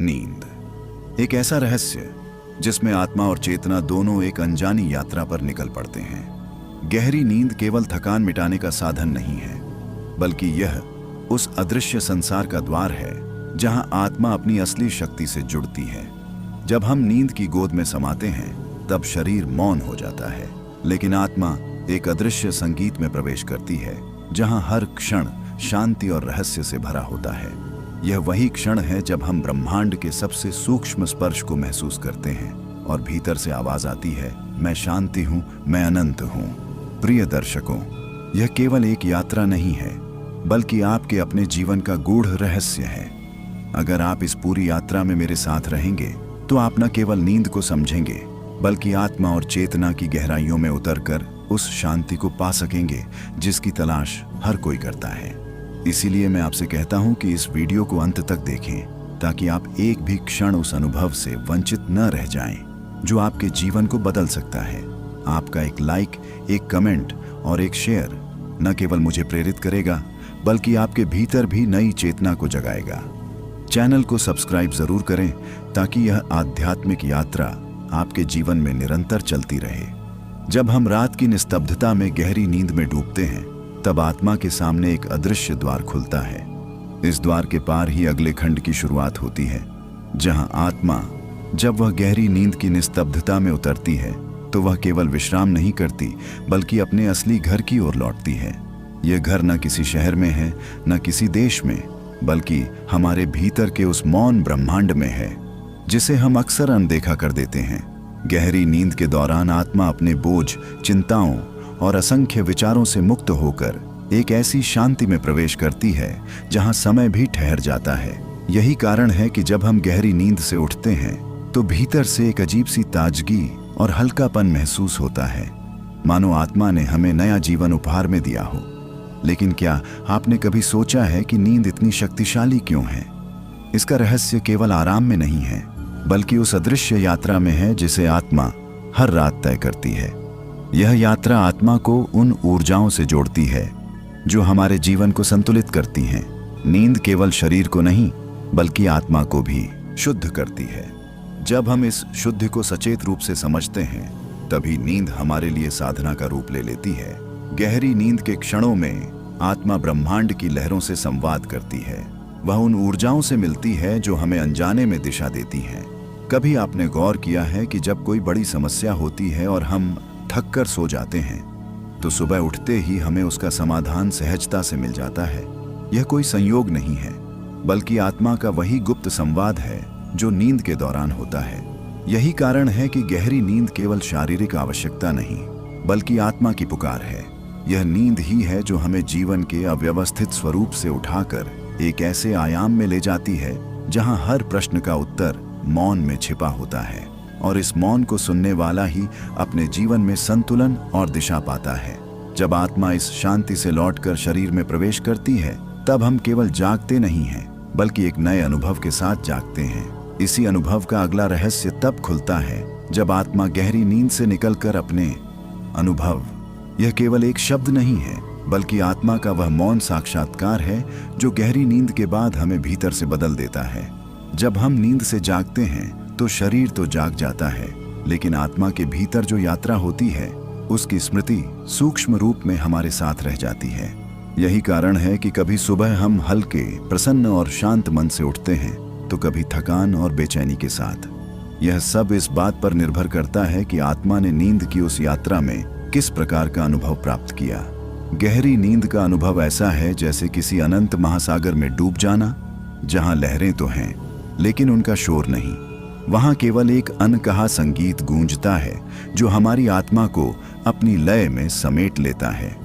नींद एक ऐसा रहस्य जिसमें आत्मा और चेतना दोनों एक अनजानी यात्रा पर निकल पड़ते हैं। गहरी नींद केवल थकान मिटाने का साधन नहीं है, बल्कि यह उस अदृश्य संसार का द्वार है जहां आत्मा अपनी असली शक्ति से जुड़ती है। जब हम नींद की गोद में समाते हैं तब शरीर मौन हो जाता है, लेकिन आत्मा एक अदृश्य संगीत में प्रवेश करती है जहां हर क्षण शांति और रहस्य से भरा होता है। यह वही क्षण है जब हम ब्रह्मांड के सबसे सूक्ष्म स्पर्श को महसूस करते हैं और भीतर से आवाज आती है, मैं शांति हूं, मैं अनंत हूं। प्रिय दर्शकों, यह केवल एक यात्रा नहीं है, बल्कि आपके अपने जीवन का गूढ़ रहस्य है। अगर आप इस पूरी यात्रा में मेरे साथ रहेंगे तो आप न केवल नींद को समझेंगे, बल्कि आत्मा और चेतना की गहराइयों में उतरकर उस शांति को पा सकेंगे जिसकी तलाश हर कोई करता है। इसीलिए मैं आपसे कहता हूं कि इस वीडियो को अंत तक देखें, ताकि आप एक भी क्षण उस अनुभव से वंचित न रह जाएं, जो आपके जीवन को बदल सकता है। आपका एक लाइक, एक कमेंट और एक शेयर न केवल मुझे प्रेरित करेगा, बल्कि आपके भीतर भी नई चेतना को जगाएगा। चैनल को सब्सक्राइब जरूर करें, ताकि यह आध्यात्मिक यात्रा आपके जीवन में निरंतर चलती रहे। जब हम रात की निस्तब्धता में गहरी नींद में डूबते हैं, तब आत्मा के सामने एक अदृश्य द्वार खुलता है। इस द्वार के पार ही अगले खंड की शुरुआत होती है, जहां आत्मा जब वह गहरी नींद की निस्तब्धता में उतरती है तो वह केवल विश्राम नहीं करती, बल्कि अपने असली घर की ओर लौटती है। यह घर न किसी शहर में है, न किसी देश में, बल्कि हमारे भीतर के उस मौन ब्रह्मांड में है, जिसे हम अक्सर अनदेखा कर देते हैं। गहरी नींद के दौरान आत्मा अपने बोझ, चिंताओं और असंख्य विचारों से मुक्त होकर एक ऐसी शांति में प्रवेश करती है जहां समय भी ठहर जाता है। यही कारण है कि जब हम गहरी नींद से उठते हैं तो भीतर से एक अजीब सी ताजगी और हल्कापन महसूस होता है, मानो आत्मा ने हमें नया जीवन उपहार में दिया हो। लेकिन क्या आपने कभी सोचा है कि नींद इतनी शक्तिशाली क्यों है? इसका रहस्य केवल आराम में नहीं है, बल्कि उस अदृश्य यात्रा में है जिसे आत्मा हर रात तय करती है। यह यात्रा आत्मा को उन ऊर्जाओं से जोड़ती है जो हमारे जीवन को संतुलित करती हैं। नींद केवल शरीर को नहीं, बल्कि आत्मा को भी शुद्ध करती है। जब हम इस शुद्धि को सचेत रूप से समझते हैं, तभी नींद हमारे लिए साधना का रूप ले लेती है। गहरी नींद के क्षणों में आत्मा ब्रह्मांड की लहरों से संवाद करती है। वह उन ऊर्जाओं से मिलती है जो हमें अनजाने में दिशा देती हैं। कभी आपने गौर किया है कि जब कोई बड़ी समस्या होती है और हम थक कर सो जाते हैं, तो सुबह उठते ही हमें उसका समाधान सहजता से मिल जाता है। यह कोई संयोग नहीं है, बल्कि आत्मा का वही गुप्त संवाद है जो नींद के दौरान होता है। यही कारण है कि गहरी नींद केवल शारीरिक आवश्यकता नहीं, बल्कि आत्मा की पुकार है। यह नींद ही है जो हमें जीवन के अव्यवस्थित स्वरूप से उठाकर एक ऐसे आयाम में ले जाती है जहां हर प्रश्न का उत्तर मौन में छिपा होता है, और इस मौन को सुनने वाला ही अपने जीवन में संतुलन और दिशा पाता है। जब आत्मा इस शांति से लौटकर शरीर में प्रवेश करती है, तब हम केवल जागते नहीं हैं, बल्कि एक नए अनुभव के साथ जागते हैं। इसी अनुभव का अगला रहस्य तब खुलता है जब आत्मा गहरी नींद से निकलकर अपने अनुभव, यह केवल एक शब्द नहीं है, बल्कि आत्मा का वह मौन साक्षात्कार है जो गहरी नींद के बाद हमें भीतर से बदल देता है। जब हम नींद से जागते हैं तो शरीर तो जाग जाता है, लेकिन आत्मा के भीतर जो यात्रा होती है उसकी स्मृति सूक्ष्म रूप में हमारे साथ रह जाती है। यही कारण है कि कभी सुबह हम हल्के, प्रसन्न और शांत मन से उठते हैं, तो कभी थकान और बेचैनी के साथ। यह सब इस बात पर निर्भर करता है कि आत्मा ने नींद की उस यात्रा में किस प्रकार का अनुभव प्राप्त किया। गहरी नींद का अनुभव ऐसा है जैसे किसी अनंत महासागर में डूब जाना, जहां लहरें तो हैं, लेकिन उनका शोर नहीं। वहां केवल एक अनकहा संगीत गूंजता है जो हमारी आत्मा को अपनी लय में समेट लेता है।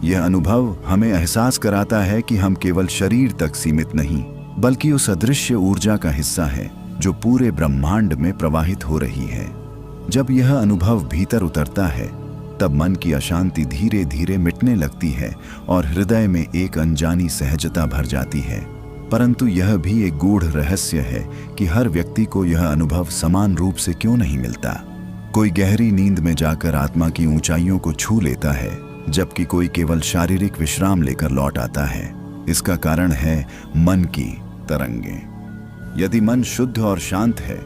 यह अनुभव हमें एहसास कराता है कि हम केवल शरीर तक सीमित नहीं, बल्कि उस अदृश्य ऊर्जा का हिस्सा है जो पूरे ब्रह्मांड में प्रवाहित हो रही है। जब यह अनुभव भीतर उतरता है, तब मन की अशांति धीरे धीरे मिटने लगती है और हृदय में एक अनजानी सहजता भर जाती है। परंतु यह भी एक गूढ़ रहस्य है कि हर व्यक्ति को यह अनुभव समान रूप से क्यों नहीं मिलता। कोई गहरी नींद में जाकर आत्मा की ऊंचाइयों को छू लेता है, जबकि कोई केवल शारीरिक विश्राम लेकर लौट आता है। इसका कारण है मन की तरंगें। यदि मन शुद्ध और शांत है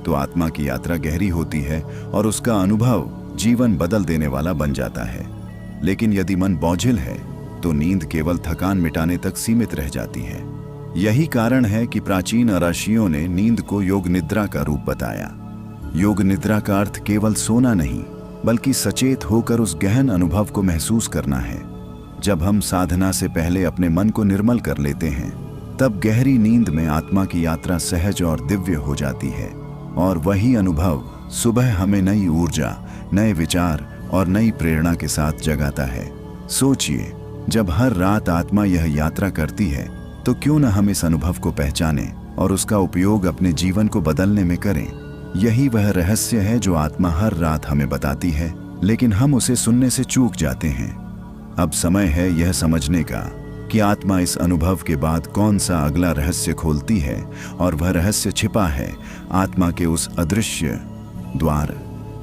तो आत्मा की यात्रा गहरी होती है और उसका अनुभव जीवन बदल देने वाला बन जाता है। लेकिन यदि मन बोझिल है तो नींद केवल थकान मिटाने तक सीमित रह जाती है। यही कारण है कि प्राचीन ऋषियों ने नींद को योग निद्रा का रूप बताया। योग निद्रा का अर्थ केवल सोना नहीं, बल्कि सचेत होकर उस गहन अनुभव को महसूस करना है। जब हम साधना से पहले अपने मन को निर्मल कर लेते हैं, तब गहरी नींद में आत्मा की यात्रा सहज और दिव्य हो जाती है, और वही अनुभव सुबह हमें नई ऊर्जा, नए विचार और नई प्रेरणा के साथ जगाता है। सोचिए, जब हर रात आत्मा यह यात्रा करती है तो क्यों न हम इस अनुभव को पहचानें और उसका उपयोग अपने जीवन को बदलने में करें। यही वह रहस्य है जो आत्मा हर रात हमें बताती है, लेकिन हम उसे सुनने से चूक जाते हैं। अब समय है यह समझने का कि आत्मा इस अनुभव के बाद कौन सा अगला रहस्य खोलती है, और वह रहस्य छिपा है आत्मा के उस अदृश्य द्वार।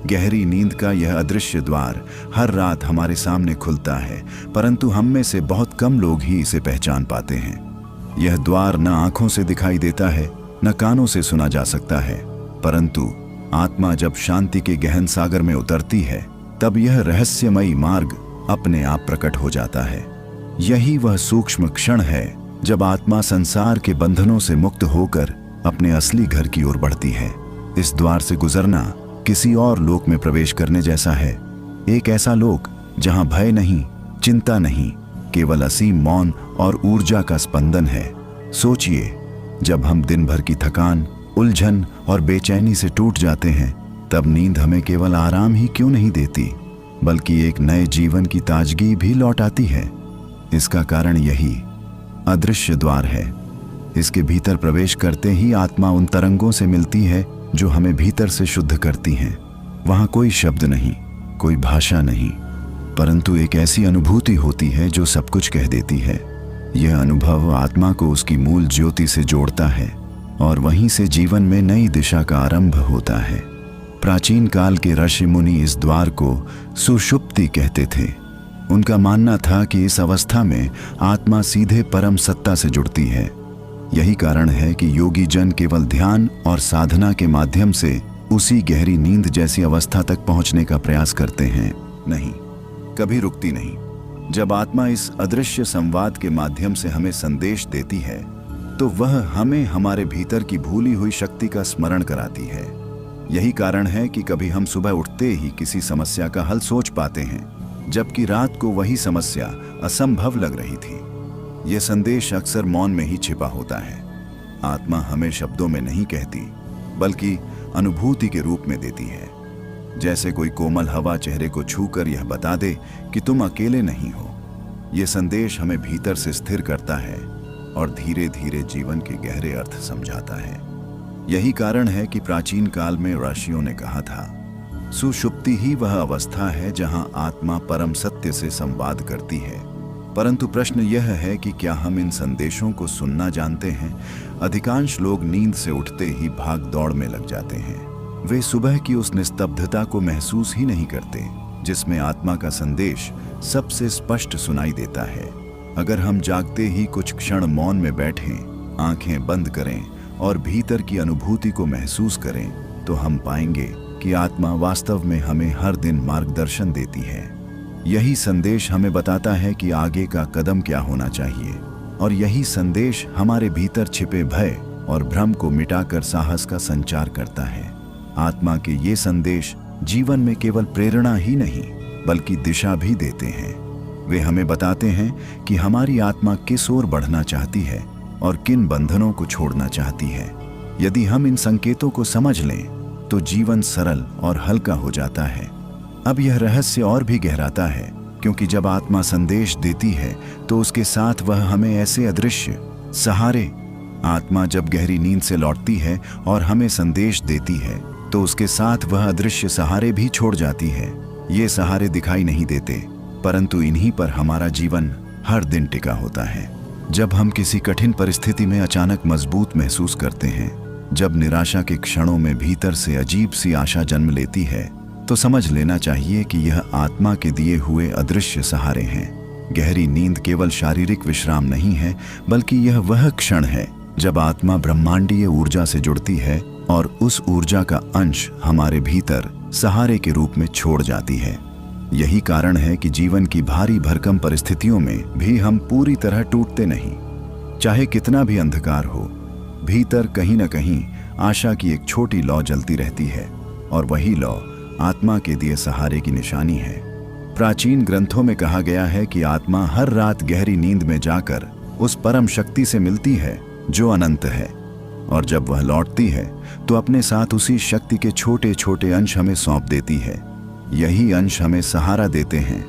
गहरी नींद का यह अदृश्य द्वार हर रात हमारे सामने खुलता है, परंतु हम में से बहुत कम लोग ही इसे पहचान पाते हैं। यह द्वार न आंखों से दिखाई देता है, न कानों से सुना जा सकता है, परंतु आत्मा जब शांति के गहन सागर में उतरती है, तब यह रहस्यमयी मार्ग अपने आप प्रकट हो जाता है। यही वह सूक्ष्म क्षण है जब आत्मा संसार के बंधनों से मुक्त होकर अपने असली घर की ओर बढ़ती है। इस द्वार से गुजरना किसी और लोक में प्रवेश करने जैसा है, एक ऐसा लोक जहां भय नहीं, चिंता नहीं, केवल असीम मौन और ऊर्जा का स्पंदन है। सोचिए, जब हम दिन भर की थकान, उलझन और बेचैनी से टूट जाते हैं, तब नींद हमें केवल आराम ही क्यों नहीं देती, बल्कि एक नए जीवन की ताजगी भी लौट आती है। इसका कारण यही अदृश्य द्वार है। इसके भीतर प्रवेश करते ही आत्मा उन तरंगों से मिलती है जो हमें भीतर से शुद्ध करती हैं। वहां कोई शब्द नहीं, कोई भाषा नहीं, परंतु एक ऐसी अनुभूति होती है जो सब कुछ कह देती है। यह अनुभव आत्मा को उसकी मूल ज्योति से जोड़ता है, और वहीं से जीवन में नई दिशा का आरंभ होता है। प्राचीन काल के ऋषि मुनि इस द्वार को सुषुप्ति कहते थे। उनका मानना था कि इस अवस्था में आत्मा सीधे परम सत्ता से जुड़ती है। यही कारण है कि योगी जन केवल ध्यान और साधना के माध्यम से उसी गहरी नींद जैसी अवस्था तक पहुंचने का प्रयास करते हैं। नहीं, कभी रुकती नहीं। जब आत्मा इस अदृश्य संवाद के माध्यम से हमें संदेश देती है, तो वह हमें हमारे भीतर की भूली हुई शक्ति का स्मरण कराती है। यही कारण है कि कभी हम सुबह उठते ही किसी समस्या का हल सोच पाते हैं, जबकि रात को वही समस्या असंभव लग रही थी। यह संदेश अक्सर मौन में ही छिपा होता है। आत्मा हमें शब्दों में नहीं कहती, बल्कि अनुभूति के रूप में देती है। जैसे कोई कोमल हवा चेहरे को छूकर यह बता दे कि तुम अकेले नहीं हो। यह संदेश हमें भीतर से स्थिर करता है और धीरे धीरे जीवन के गहरे अर्थ समझाता है। यही कारण है कि प्राचीन काल में ऋषियों ने कहा था, सुषुप्ति ही वह अवस्था है जहां आत्मा परम सत्य से संवाद करती है। परंतु प्रश्न यह है कि क्या हम इन संदेशों को सुनना जानते हैं? अधिकांश लोग नींद से उठते ही भाग दौड़ में लग जाते हैं। वे सुबह की उस निस्तब्धता को महसूस ही नहीं करते जिसमें आत्मा का संदेश सबसे स्पष्ट सुनाई देता है। अगर हम जागते ही कुछ क्षण मौन में बैठें, आंखें बंद करें और भीतर की अनुभूति को महसूस करें, तो हम पाएंगे कि आत्मा वास्तव में हमें हर दिन मार्गदर्शन देती है। यही संदेश हमें बताता है कि आगे का कदम क्या होना चाहिए, और यही संदेश हमारे भीतर छिपे भय और भ्रम को मिटाकर साहस का संचार करता है। आत्मा के ये संदेश जीवन में केवल प्रेरणा ही नहीं, बल्कि दिशा भी देते हैं। वे हमें बताते हैं कि हमारी आत्मा किस ओर बढ़ना चाहती है और किन बंधनों को छोड़ना चाहती है। यदि हम इन संकेतों को समझ लें, तो जीवन सरल और हल्का हो जाता है। अब यह रहस्य और भी गहराता है, क्योंकि जब आत्मा संदेश देती है तो उसके साथ वह हमें ऐसे अदृश्य सहारे, आत्मा जब गहरी नींद से लौटती है और हमें संदेश देती है, तो उसके साथ वह अदृश्य सहारे भी छोड़ जाती है। ये सहारे दिखाई नहीं देते, परंतु इन्हीं पर हमारा जीवन हर दिन टिका होता है। जब हम किसी कठिन परिस्थिति में अचानक मजबूत महसूस करते हैं, जब निराशा के क्षणों में भीतर से अजीब सी आशा जन्म लेती है, तो समझ लेना चाहिए कि यह आत्मा के दिए हुए अदृश्य सहारे हैं। गहरी नींद केवल शारीरिक विश्राम नहीं है, बल्कि यह वह क्षण है जब आत्मा ब्रह्मांडीय ऊर्जा से जुड़ती है और उस ऊर्जा का अंश हमारे भीतर सहारे के रूप में छोड़ जाती है। यही कारण है कि जीवन की भारी भरकम परिस्थितियों में भी हम पूरी तरह टूटते नहीं। चाहे कितना भी अंधकार हो, भीतर कहीं न कहीं आशा की एक छोटी लौ जलती रहती है और वही लौ आत्मा के दिए सहारे की निशानी है। प्राचीन ग्रंथों में कहा गया है कि आत्मा हर रात गहरी नींद में जाकर उस परम शक्ति से मिलती है जो अनंत है, और जब वह लौटती है तो अपने साथ उसी शक्ति के छोटे छोटे अंश हमें सौंप देती है। यही अंश हमें सहारा देते हैं।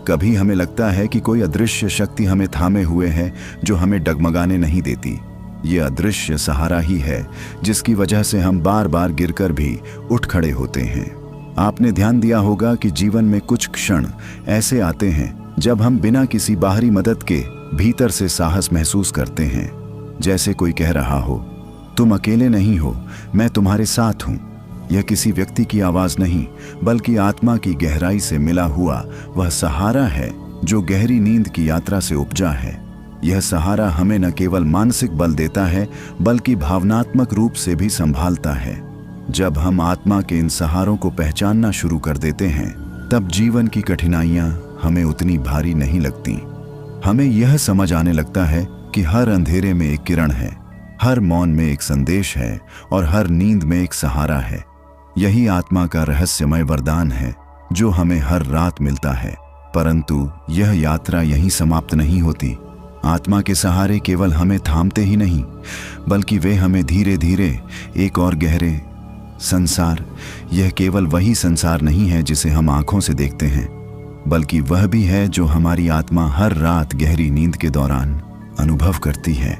कभी हमें लगता है कि कोई अदृश्य शक्ति हमें थामे हुए है जो हमें डगमगाने नहीं देती। ये अदृश्य सहारा ही है जिसकी वजह से हम बार बार गिरकर भी उठ खड़े होते हैं। आपने ध्यान दिया होगा कि जीवन में कुछ क्षण ऐसे आते हैं जब हम बिना किसी बाहरी मदद के भीतर से साहस महसूस करते हैं। जैसे कोई कह रहा हो, तुम अकेले नहीं हो, मैं तुम्हारे साथ हूं। यह किसी व्यक्ति की आवाज नहीं बल्कि आत्मा की गहराई से मिला हुआ वह सहारा है जो गहरी नींद की यात्रा से उपजा है। यह सहारा हमें न केवल मानसिक बल देता है बल्कि भावनात्मक रूप से भी संभालता है। जब हम आत्मा के इन सहारों को पहचानना शुरू कर देते हैं तब जीवन की कठिनाइयां हमें उतनी भारी नहीं लगती। हमें यह समझ आने लगता है कि हर अंधेरे में एक किरण है, हर मौन में एक संदेश है और हर नींद में एक सहारा है। यही आत्मा का रहस्यमय वरदान है जो हमें हर रात मिलता है। परंतु यह यात्रा यहीं समाप्त नहीं होती। आत्मा के सहारे केवल हमें थामते ही नहीं बल्कि वे हमें धीरे धीरे एक और गहरे संसार, यह केवल वही संसार नहीं है जिसे हम आंखों से देखते हैं, बल्कि वह भी है जो हमारी आत्मा हर रात गहरी नींद के दौरान अनुभव करती है।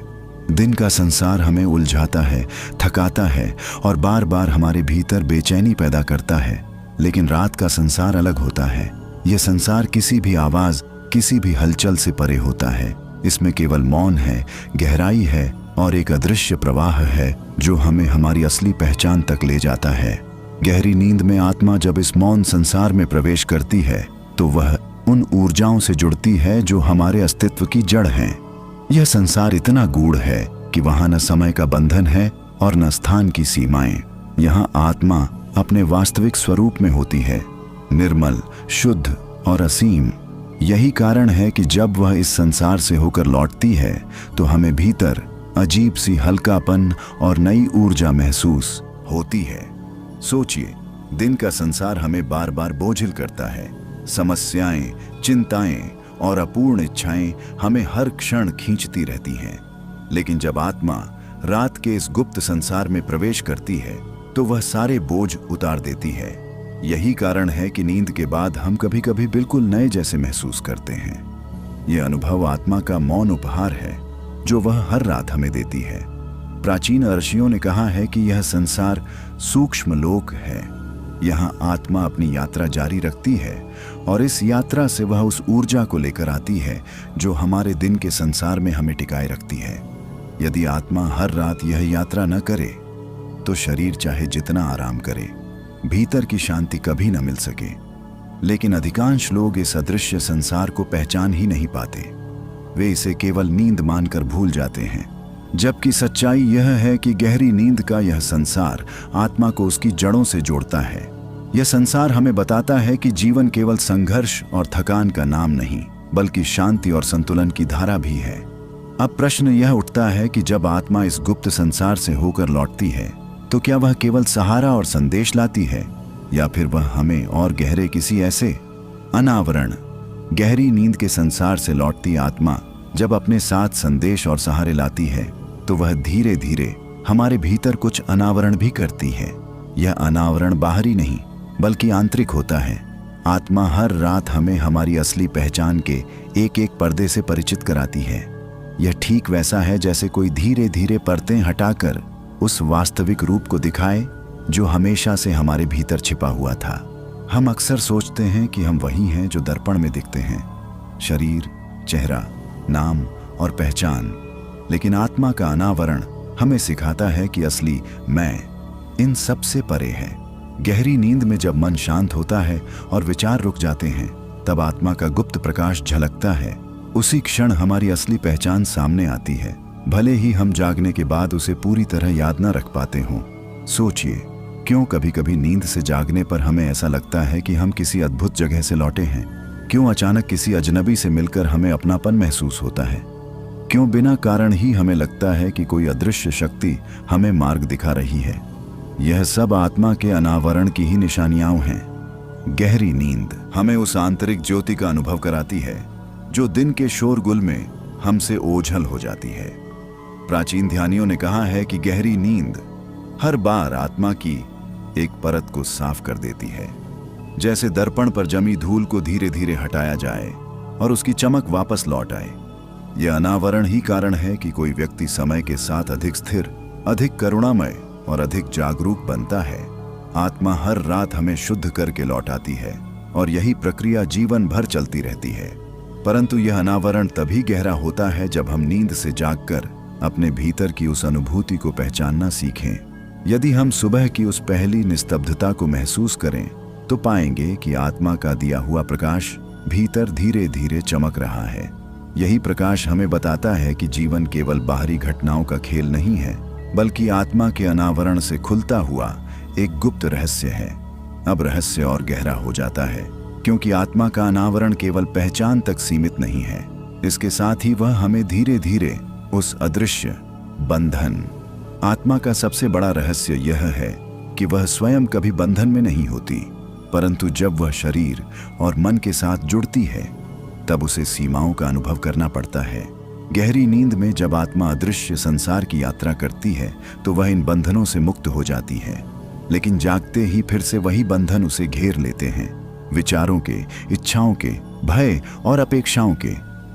दिन का संसार हमें उलझाता है, थकाता है और बार बार हमारे भीतर बेचैनी पैदा करता है। लेकिन रात का संसार अलग होता है। यह संसार किसी भी आवाज, किसी भी हलचल से परे होता है। इसमें केवल मौन है, गहराई है और एक अदृश्य प्रवाह है जो हमें हमारी असली पहचान तक ले जाता है। गहरी नींद में आत्मा जब इस मौन संसार में प्रवेश करती है तो वह उन ऊर्जाओं से जुड़ती है जो हमारे अस्तित्व की जड़ हैं। यह संसार इतना गूढ़ है कि वहां न समय का बंधन है और न स्थान की सीमाएं। यहाँ आत्मा अपने वास्तविक स्वरूप में होती है, निर्मल, शुद्ध और असीम। यही कारण है कि जब वह इस संसार से होकर लौटती है तो हमें भीतर अजीब सी हल्कापन और नई ऊर्जा महसूस होती है। सोचिए, दिन का संसार हमें बार बार बोझिल करता है। समस्याएं, चिंताएं और अपूर्ण इच्छाएं हमें हर क्षण खींचती रहती हैं। लेकिन जब आत्मा रात के इस गुप्त संसार में प्रवेश करती है तो वह सारे बोझ उतार देती है। यही कारण है कि नींद के बाद हम कभी कभी बिल्कुल नए जैसे महसूस करते हैं। यह अनुभव आत्मा का मौन उपहार है जो वह हर रात हमें देती है। प्राचीन ऋषियों ने कहा है कि यह संसार सूक्ष्म लोक है। यहाँ आत्मा अपनी यात्रा जारी रखती है और इस यात्रा से वह उस ऊर्जा को लेकर आती है जो हमारे दिन के संसार में हमें टिकाए रखती है। यदि आत्मा हर रात यह यात्रा न करे तो शरीर चाहे जितना आराम करे, भीतर की शांति कभी न मिल सके। लेकिन अधिकांश लोग इस अदृश्य संसार को पहचान ही नहीं पाते। वे इसे केवल नींद मानकर भूल जाते हैं, जबकि सच्चाई यह है कि गहरी नींद का यह संसार आत्मा को उसकी जड़ों से जोड़ता है। यह संसार हमें बताता है कि जीवन केवल संघर्ष और थकान का नाम नहीं बल्कि शांति और संतुलन की धारा भी है। अब प्रश्न यह उठता है कि जब आत्मा इस गुप्त संसार से होकर लौटती है तो क्या वह केवल सहारा और संदेश लाती है या फिर वह हमें और गहरे किसी ऐसे अनावरण गहरी नींद के संसार से लौटती आत्मा जब अपने साथ संदेश और सहारे लाती है तो वह धीरे धीरे हमारे भीतर कुछ अनावरण भी करती है। यह अनावरण बाहरी नहीं बल्कि आंतरिक होता है। आत्मा हर रात हमें हमारी असली पहचान के एक एक पर्दे से परिचित कराती है। यह ठीक वैसा है जैसे कोई धीरे धीरे परतें हटाकर उस वास्तविक रूप को दिखाए जो हमेशा से हमारे भीतर छिपा हुआ था। हम अक्सर सोचते हैं कि हम वही हैं जो दर्पण में दिखते हैं, शरीर, चेहरा, नाम और पहचान। लेकिन आत्मा का अनावरण हमें सिखाता है कि असली मैं इन सब से परे है। गहरी नींद में जब मन शांत होता है और विचार रुक जाते हैं तब आत्मा का गुप्त प्रकाश झलकता है। उसी क्षण हमारी असली पहचान सामने आती है। भले ही हम जागने के बाद उसे पूरी तरह याद न रख पाते हों। सोचिए, क्यों कभी कभी नींद से जागने पर हमें ऐसा लगता है कि हम किसी अद्भुत जगह से लौटे हैं? क्यों अचानक किसी अजनबी से मिलकर हमें अपनापन महसूस होता है? क्यों बिना कारण ही हमें लगता है कि कोई अदृश्य शक्ति हमें मार्ग दिखा रही है? यह सब आत्मा के अनावरण की ही निशानियां हैं। गहरी नींद हमें उस आंतरिक ज्योति का अनुभव कराती है जो दिन के शोरगुल में हमसे ओझल हो जाती है। प्राचीन ध्यानियों ने कहा है कि गहरी नींद हर बार आत्मा की एक परत को साफ कर देती है, जैसे दर्पण पर जमी धूल को धीरे धीरे हटाया जाए और उसकी चमक वापस लौट आए। यह अनावरण ही कारण है कि कोई व्यक्ति समय के साथ अधिक स्थिर, अधिक करुणामय और अधिक जागरूक बनता है। आत्मा हर रात हमें शुद्ध करके लौटाती है और यही प्रक्रिया जीवन भर चलती रहती है। परंतु यह अनावरण तभी गहरा होता है जब हम नींद से जागकर अपने भीतर की उस अनुभूति को पहचानना सीखें। यदि हम सुबह की उस पहली निस्तब्धता को महसूस करें तो पाएंगे कि आत्मा का दिया हुआ प्रकाश भीतर धीरे धीरे चमक रहा है। यही प्रकाश हमें बताता है कि जीवन केवल बाहरी घटनाओं का खेल नहीं है, बल्कि आत्मा के अनावरण से खुलता हुआ एक गुप्त रहस्य है। अब रहस्य और गहरा हो जाता है, क्योंकि आत्मा का अनावरण केवल पहचान तक सीमित नहीं है, इसके साथ ही वह हमें धीरे धीरे उस अदृश्य बंधन। आत्मा का सबसे बड़ा रहस्य यह है कि वह स्वयं कभी बंधन में नहीं होती, परंतु जब वह शरीर और मन के साथ जुड़ती है तब उसे सीमाओं का अनुभव करना पड़ता है। गहरी नींद में जब आत्मा अदृश्य संसार की यात्रा करती है तो वह इन बंधनों से मुक्त हो जाती है, लेकिन जागते ही फिर से वही बंधन उसे घेर लेते हैं, विचारों के, इच्छाओं के, भय और अपेक्षाओं के।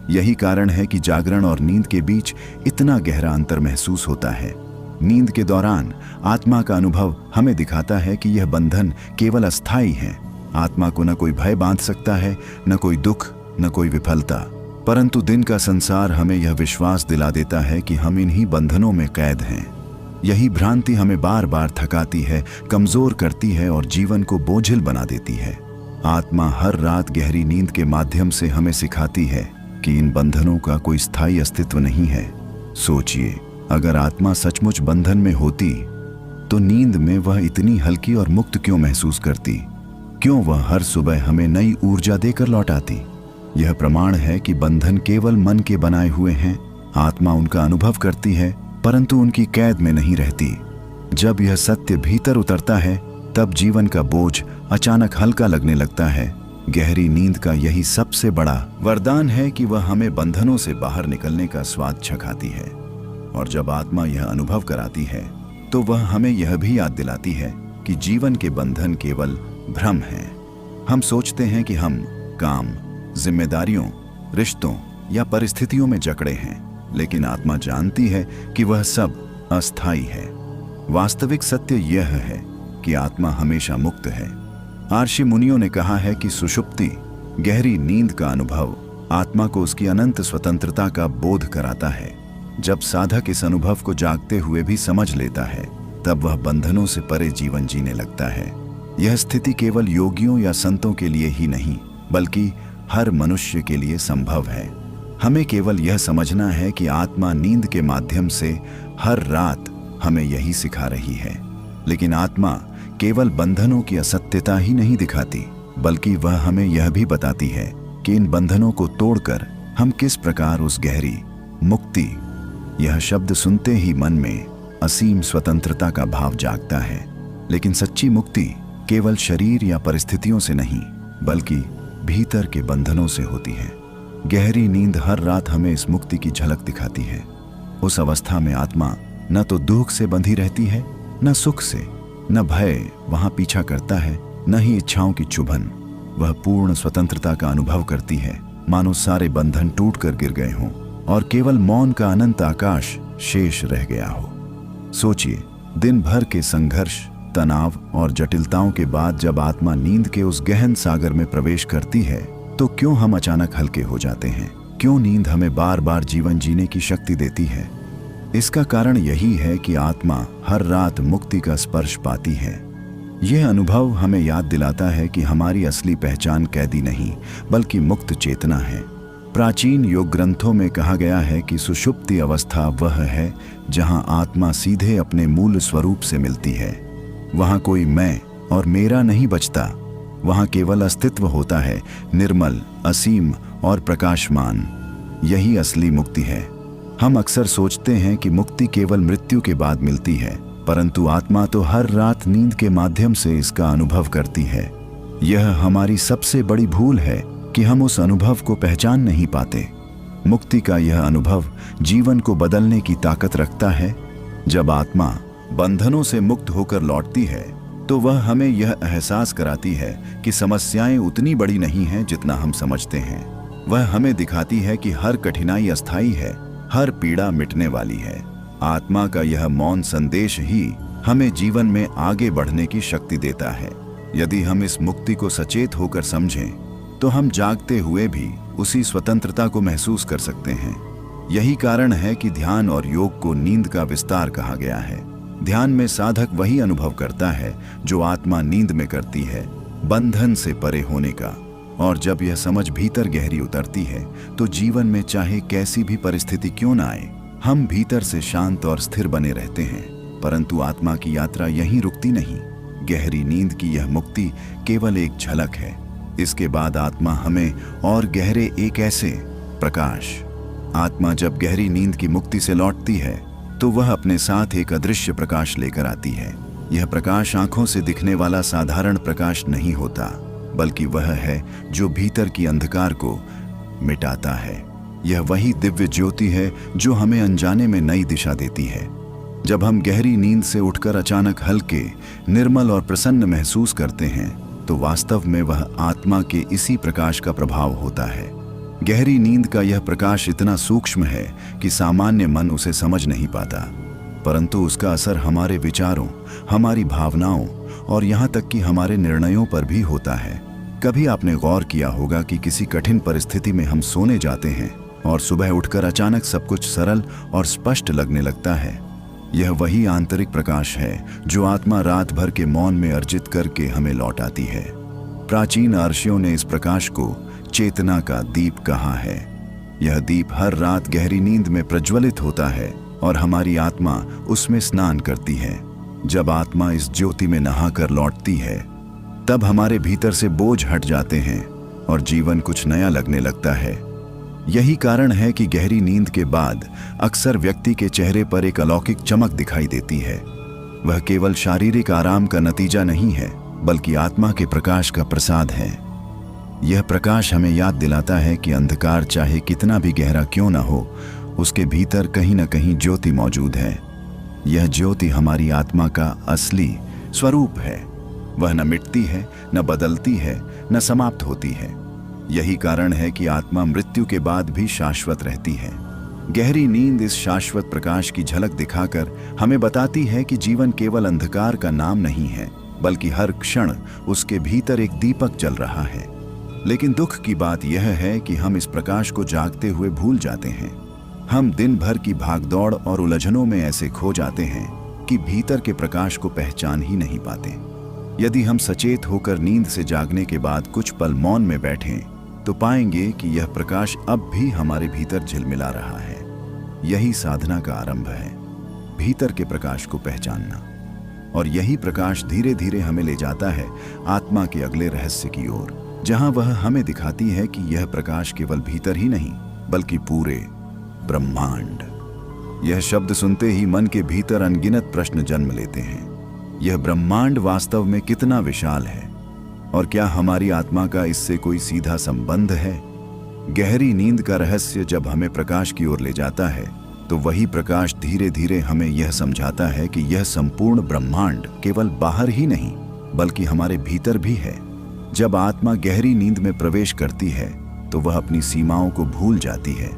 यही कारण है कि जागरण और नींद के बीच इतना गहरा अंतर महसूस होता है। नींद के दौरान आत्मा का अनुभव हमें दिखाता है कि यह बंधन केवल अस्थायी है। आत्मा को न कोई भय बांध सकता है, न कोई दुख, न कोई विफलता, परंतु दिन का संसार हमें यह विश्वास दिला देता है कि हम इन्हीं बंधनों में कैद हैं। यही भ्रांति हमें बार बार थकाती है, कमजोर करती है और जीवन को बोझिल बना देती है। आत्मा हर रात गहरी नींद के माध्यम से हमें सिखाती है कि इन बंधनों का कोई स्थायी अस्तित्व नहीं है। सोचिए, अगर आत्मा सचमुच बंधन में होती तो नींद में वह इतनी हल्की और मुक्त क्यों महसूस करती? क्यों वह हर सुबह हमें नई ऊर्जा देकर लौटाती? यह प्रमाण है कि बंधन केवल मन के बनाए हुए हैं। आत्मा उनका अनुभव करती है, परंतु उनकी कैद में नहीं रहती। जब यह सत्य भीतर उतरता है तब जीवन का बोझ अचानक हल्का लगने लगता है। गहरी नींद का यही सबसे बड़ा वरदान है कि वह हमें बंधनों से बाहर निकलने का स्वाद चखाती है। और जब आत्मा यह अनुभव कराती है तो वह हमें यह भी याद दिलाती है कि जीवन के बंधन केवल भ्रम हैं। हम सोचते हैं कि हम काम, जिम्मेदारियों, रिश्तों या परिस्थितियों में जकड़े हैं, लेकिन आत्मा जानती है कि वह सब अस्थायी है। वास्तविक सत्य यह है कि आत्मा हमेशा मुक्त है। आर्षि मुनियों ने कहा है कि सुषुप्ति, गहरी नींद का अनुभव आत्मा को उसकी अनंत स्वतंत्रता का बोध कराता है। जब साधक इस अनुभव को जागते हुए भी समझ लेता है तब वह बंधनों से परे जीवन जीने लगता है। यह स्थिति केवल योगियों या संतों के लिए ही नहीं, बल्कि हर मनुष्य के लिए संभव है। हमें केवल यह समझना है कि आत्मा नींद के माध्यम से हर रात हमें यही सिखा रही है। लेकिन आत्मा केवल बंधनों की असत्यता ही नहीं दिखाती, बल्कि वह हमें यह भी बताती है कि इन बंधनों को तोड़कर हम किस प्रकार उस गहरी मुक्ति, यह शब्द सुनते ही मन में असीम स्वतंत्रता का भाव जागता है। लेकिन सच्ची मुक्ति केवल शरीर या परिस्थितियों से नहीं, बल्कि भीतर के बंधनों से होती है। गहरी नींद हर रात हमें इस मुक्ति की झलक दिखाती है। उस अवस्था में आत्मा न तो दुख से बंधी रहती है, न सुख से, न भय वहां पीछा करता है, न ही इच्छाओं की चुभन। वह पूर्ण स्वतंत्रता का अनुभव करती है, मानो सारे बंधन टूटकर गिर गए हों और केवल मौन का अनंत आकाश शेष रह गया हो। सोचिए, दिन भर के संघर्ष, तनाव और जटिलताओं के बाद जब आत्मा नींद के उस गहन सागर में प्रवेश करती है तो क्यों हम अचानक हल्के हो जाते हैं? क्यों नींद हमें बार बार जीवन जीने की शक्ति देती है? इसका कारण यही है कि आत्मा हर रात मुक्ति का स्पर्श पाती है। यह अनुभव हमें याद दिलाता है कि हमारी असली पहचान कैदी नहीं, बल्कि मुक्त चेतना है। प्राचीन योग ग्रंथों में कहा गया है कि सुषुप्ति अवस्था वह है जहां आत्मा सीधे अपने मूल स्वरूप से मिलती है। वहां कोई मैं और मेरा नहीं बचता। वहां केवल अस्तित्व होता है, निर्मल, असीम और प्रकाशमान। यही असली मुक्ति है। हम अक्सर सोचते हैं कि मुक्ति केवल मृत्यु के बाद मिलती है, परंतु आत्मा तो हर रात नींद के माध्यम से इसका अनुभव करती है। यह हमारी सबसे बड़ी भूल है कि हम उस अनुभव को पहचान नहीं पाते। मुक्ति का यह अनुभव जीवन को बदलने की ताकत रखता है। जब आत्मा बंधनों से मुक्त होकर लौटती है तो वह हमें यह एहसास कराती है कि समस्याएं उतनी बड़ी नहीं हैं जितना हम समझते हैं। वह हमें दिखाती है कि हर कठिनाई अस्थायी है, हर पीड़ा मिटने वाली है। आत्मा का यह मौन संदेश ही हमें जीवन में आगे बढ़ने की शक्ति देता है। यदि हम इस मुक्ति को सचेत होकर समझें तो हम जागते हुए भी उसी स्वतंत्रता को महसूस कर सकते हैं। यही कारण है कि ध्यान और योग को नींद का विस्तार कहा गया है। ध्यान में साधक वही अनुभव करता है जो आत्मा नींद में करती है, बंधन से परे होने का। और जब यह समझ भीतर गहरी उतरती है तो जीवन में चाहे कैसी भी परिस्थिति क्यों ना आए, हम भीतर से शांत और स्थिर बने रहते हैं। परंतु आत्मा की यात्रा यहीं रुकती नहीं। गहरी नींद की यह मुक्ति केवल एक झलक है। इसके बाद आत्मा हमें और गहरे एक ऐसे प्रकाश। आत्मा जब गहरी नींद की मुक्ति से लौटती है तो वह अपने साथ एक अदृश्य प्रकाश लेकर आती है। यह प्रकाश आंखों से दिखने वाला साधारण प्रकाश नहीं होता, बल्कि वह है जो भीतर की अंधकार को मिटाता है। यह वही दिव्य ज्योति है जो हमें अनजाने में नई दिशा देती है। जब हम गहरी नींद से उठकर अचानक हल्के, निर्मल और प्रसन्न महसूस करते हैं तो वास्तव में वह आत्मा के इसी प्रकाश का प्रभाव होता है। गहरी नींद का यह प्रकाश इतना सूक्ष्म है कि सामान्य मन उसे समझ नहीं पाता, परंतु उसका असर हमारे विचारों, हमारी भावनाओं और यहाँ तक कि हमारे निर्णयों पर भी होता है। कभी आपने गौर किया होगा कि किसी कठिन परिस्थिति में हम सोने जाते हैं और सुबह उठकर अचानक सब कुछ सरल और स्पष्ट लगने लगता है। यह वही आंतरिक प्रकाश है जो आत्मा रात भर के मौन में अर्जित करके हमें लौटाती है। प्राचीन ऋषियों ने इस प्रकाश को चेतना का दीप कहा है। यह दीप हर रात गहरी नींद में प्रज्वलित होता है और हमारी आत्मा उसमें स्नान करती है। जब आत्मा इस ज्योति में नहाकर लौटती है तब हमारे भीतर से बोझ हट जाते हैं और जीवन कुछ नया लगने लगता है। यही कारण है कि गहरी नींद के बाद अक्सर व्यक्ति के चेहरे पर एक अलौकिक चमक दिखाई देती है। वह केवल शारीरिक आराम का नतीजा नहीं है, बल्कि आत्मा के प्रकाश का प्रसाद है। यह प्रकाश हमें याद दिलाता है कि अंधकार चाहे कितना भी गहरा क्यों न हो, उसके भीतर कहीं न कहीं ज्योति मौजूद है। यह ज्योति हमारी आत्मा का असली स्वरूप है। वह न मिटती है, न बदलती है, न समाप्त होती है। यही कारण है कि आत्मा मृत्यु के बाद भी शाश्वत रहती है। गहरी नींद इस शाश्वत प्रकाश की झलक दिखाकर हमें बताती है कि जीवन केवल अंधकार का नाम नहीं है, बल्कि हर क्षण उसके भीतर एक दीपक जल रहा है। लेकिन दुख की बात यह है कि हम इस प्रकाश को जागते हुए भूल जाते हैं। हम दिन भर की भागदौड़ और उलझनों में ऐसे खो जाते हैं कि भीतर के प्रकाश को पहचान ही नहीं पाते। यदि हम सचेत होकर नींद से जागने के बाद कुछ पल मौन में बैठें तो पाएंगे कि यह प्रकाश अब भी हमारे भीतर झिलमिला रहा है। यही साधना का आरंभ है, भीतर के प्रकाश को पहचानना। और यही प्रकाश धीरे धीरे हमें ले जाता है आत्मा के अगले रहस्य की ओर, जहां वह हमें दिखाती है कि यह प्रकाश केवल भीतर ही नहीं, बल्कि पूरे ब्रह्मांड। यह शब्द सुनते ही मन के भीतर अनगिनत प्रश्न जन्म लेते हैं। यह ब्रह्मांड वास्तव में कितना विशाल है, और क्या हमारी आत्मा का इससे कोई सीधा संबंध है? गहरी नींद का रहस्य जब हमें प्रकाश की ओर ले जाता है तो वही प्रकाश धीरे धीरे हमें यह समझाता है कि यह संपूर्ण ब्रह्मांड केवल बाहर ही नहीं, बल्कि हमारे भीतर भी है। जब आत्मा गहरी नींद में प्रवेश करती है तो वह अपनी सीमाओं को भूल जाती है।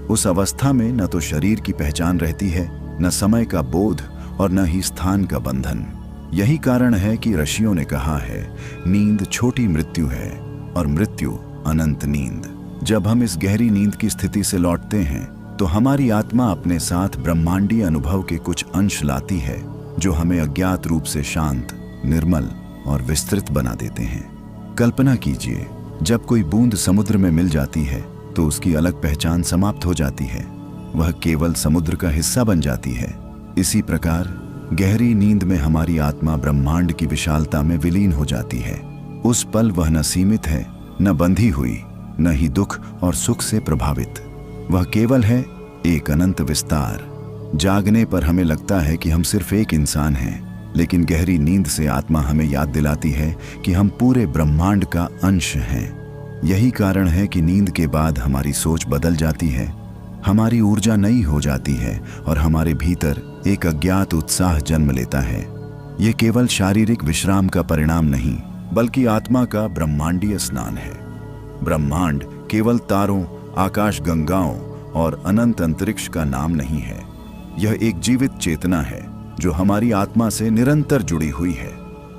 उस अवस्था में न तो शरीर की पहचान रहती है, न समय का बोध और न ही स्थान का बंधन। यही कारण है कि ऋषियों ने कहा है, नींद छोटी मृत्यु है और मृत्यु अनंत नींद। जब हम इस गहरी नींद की स्थिति से लौटते हैं तो हमारी आत्मा अपने साथ ब्रह्मांडीय अनुभव के कुछ अंश लाती है जो हमें अज्ञात रूप से शांत, निर्मल और विस्तृत बना देते हैं। कल्पना कीजिए, जब कोई बूंद समुद्र में मिल जाती है तो उसकी अलग पहचान समाप्त हो जाती है, वह केवल समुद्र का हिस्सा बन जाती है। इसी प्रकार गहरी नींद में हमारी आत्मा ब्रह्मांड की विशालता में विलीन हो जाती है। उस पल वह न सीमित है, न बंधी हुई, न ही दुख और सुख से प्रभावित। वह केवल है एक अनंत विस्तार। जागने पर हमें लगता है कि हम सिर्फ एक इंसान हैं, लेकिन गहरी नींद से आत्मा हमें याद दिलाती है कि हम पूरे ब्रह्मांड का अंश हैं। यही कारण है कि नींद के बाद हमारी सोच बदल जाती है, हमारी ऊर्जा नई हो जाती है और हमारे भीतर एक अज्ञात उत्साह जन्म लेता है। यह केवल शारीरिक विश्राम का परिणाम नहीं, बल्कि आत्मा का ब्रह्मांडीय स्नान है। ब्रह्मांड केवल तारों, आकाश गंगाओं और अनंत अंतरिक्ष का नाम नहीं है। यह एक जीवित चेतना है जो हमारी आत्मा से निरंतर जुड़ी हुई है।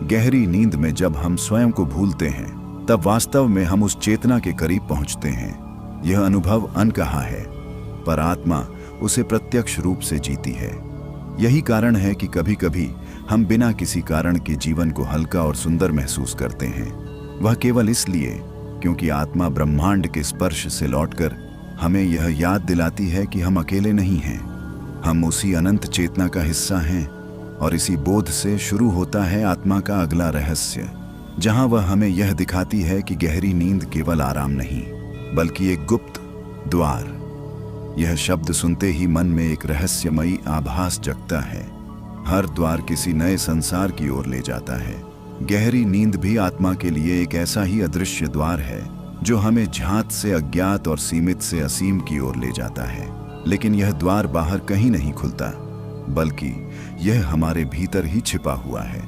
गहरी नींद में जब हम स्वयं को भूलते हैं, तब वास्तव में हम उस चेतना के करीब पहुंचते हैं। यह अनुभव अनकहा है, पर आत्मा उसे प्रत्यक्ष रूप से जीती है। यही कारण है कि कभी कभी हम बिना किसी कारण के जीवन को हल्का और सुंदर महसूस करते हैं। वह केवल इसलिए क्योंकि आत्मा ब्रह्मांड के स्पर्श से लौटकर हमें यह याद दिलाती है कि हम अकेले नहीं हैं। हम उसी अनंत चेतना का हिस्सा हैं और इसी बोध से शुरू होता है आत्मा का अगला रहस्य, जहां वह हमें यह दिखाती है कि गहरी नींद केवल आराम नहीं, बल्कि एक गुप्त द्वार। यह शब्द सुनते ही मन में एक रहस्यमयी आभास जगता है। हर द्वार किसी नए संसार की ओर ले जाता है। गहरी नींद भी आत्मा के लिए एक ऐसा ही अदृश्य द्वार है जो हमें झांत से अज्ञात और सीमित से असीम की ओर ले जाता है। लेकिन यह द्वार बाहर कहीं नहीं खुलता, बल्कि यह हमारे भीतर ही छिपा हुआ है।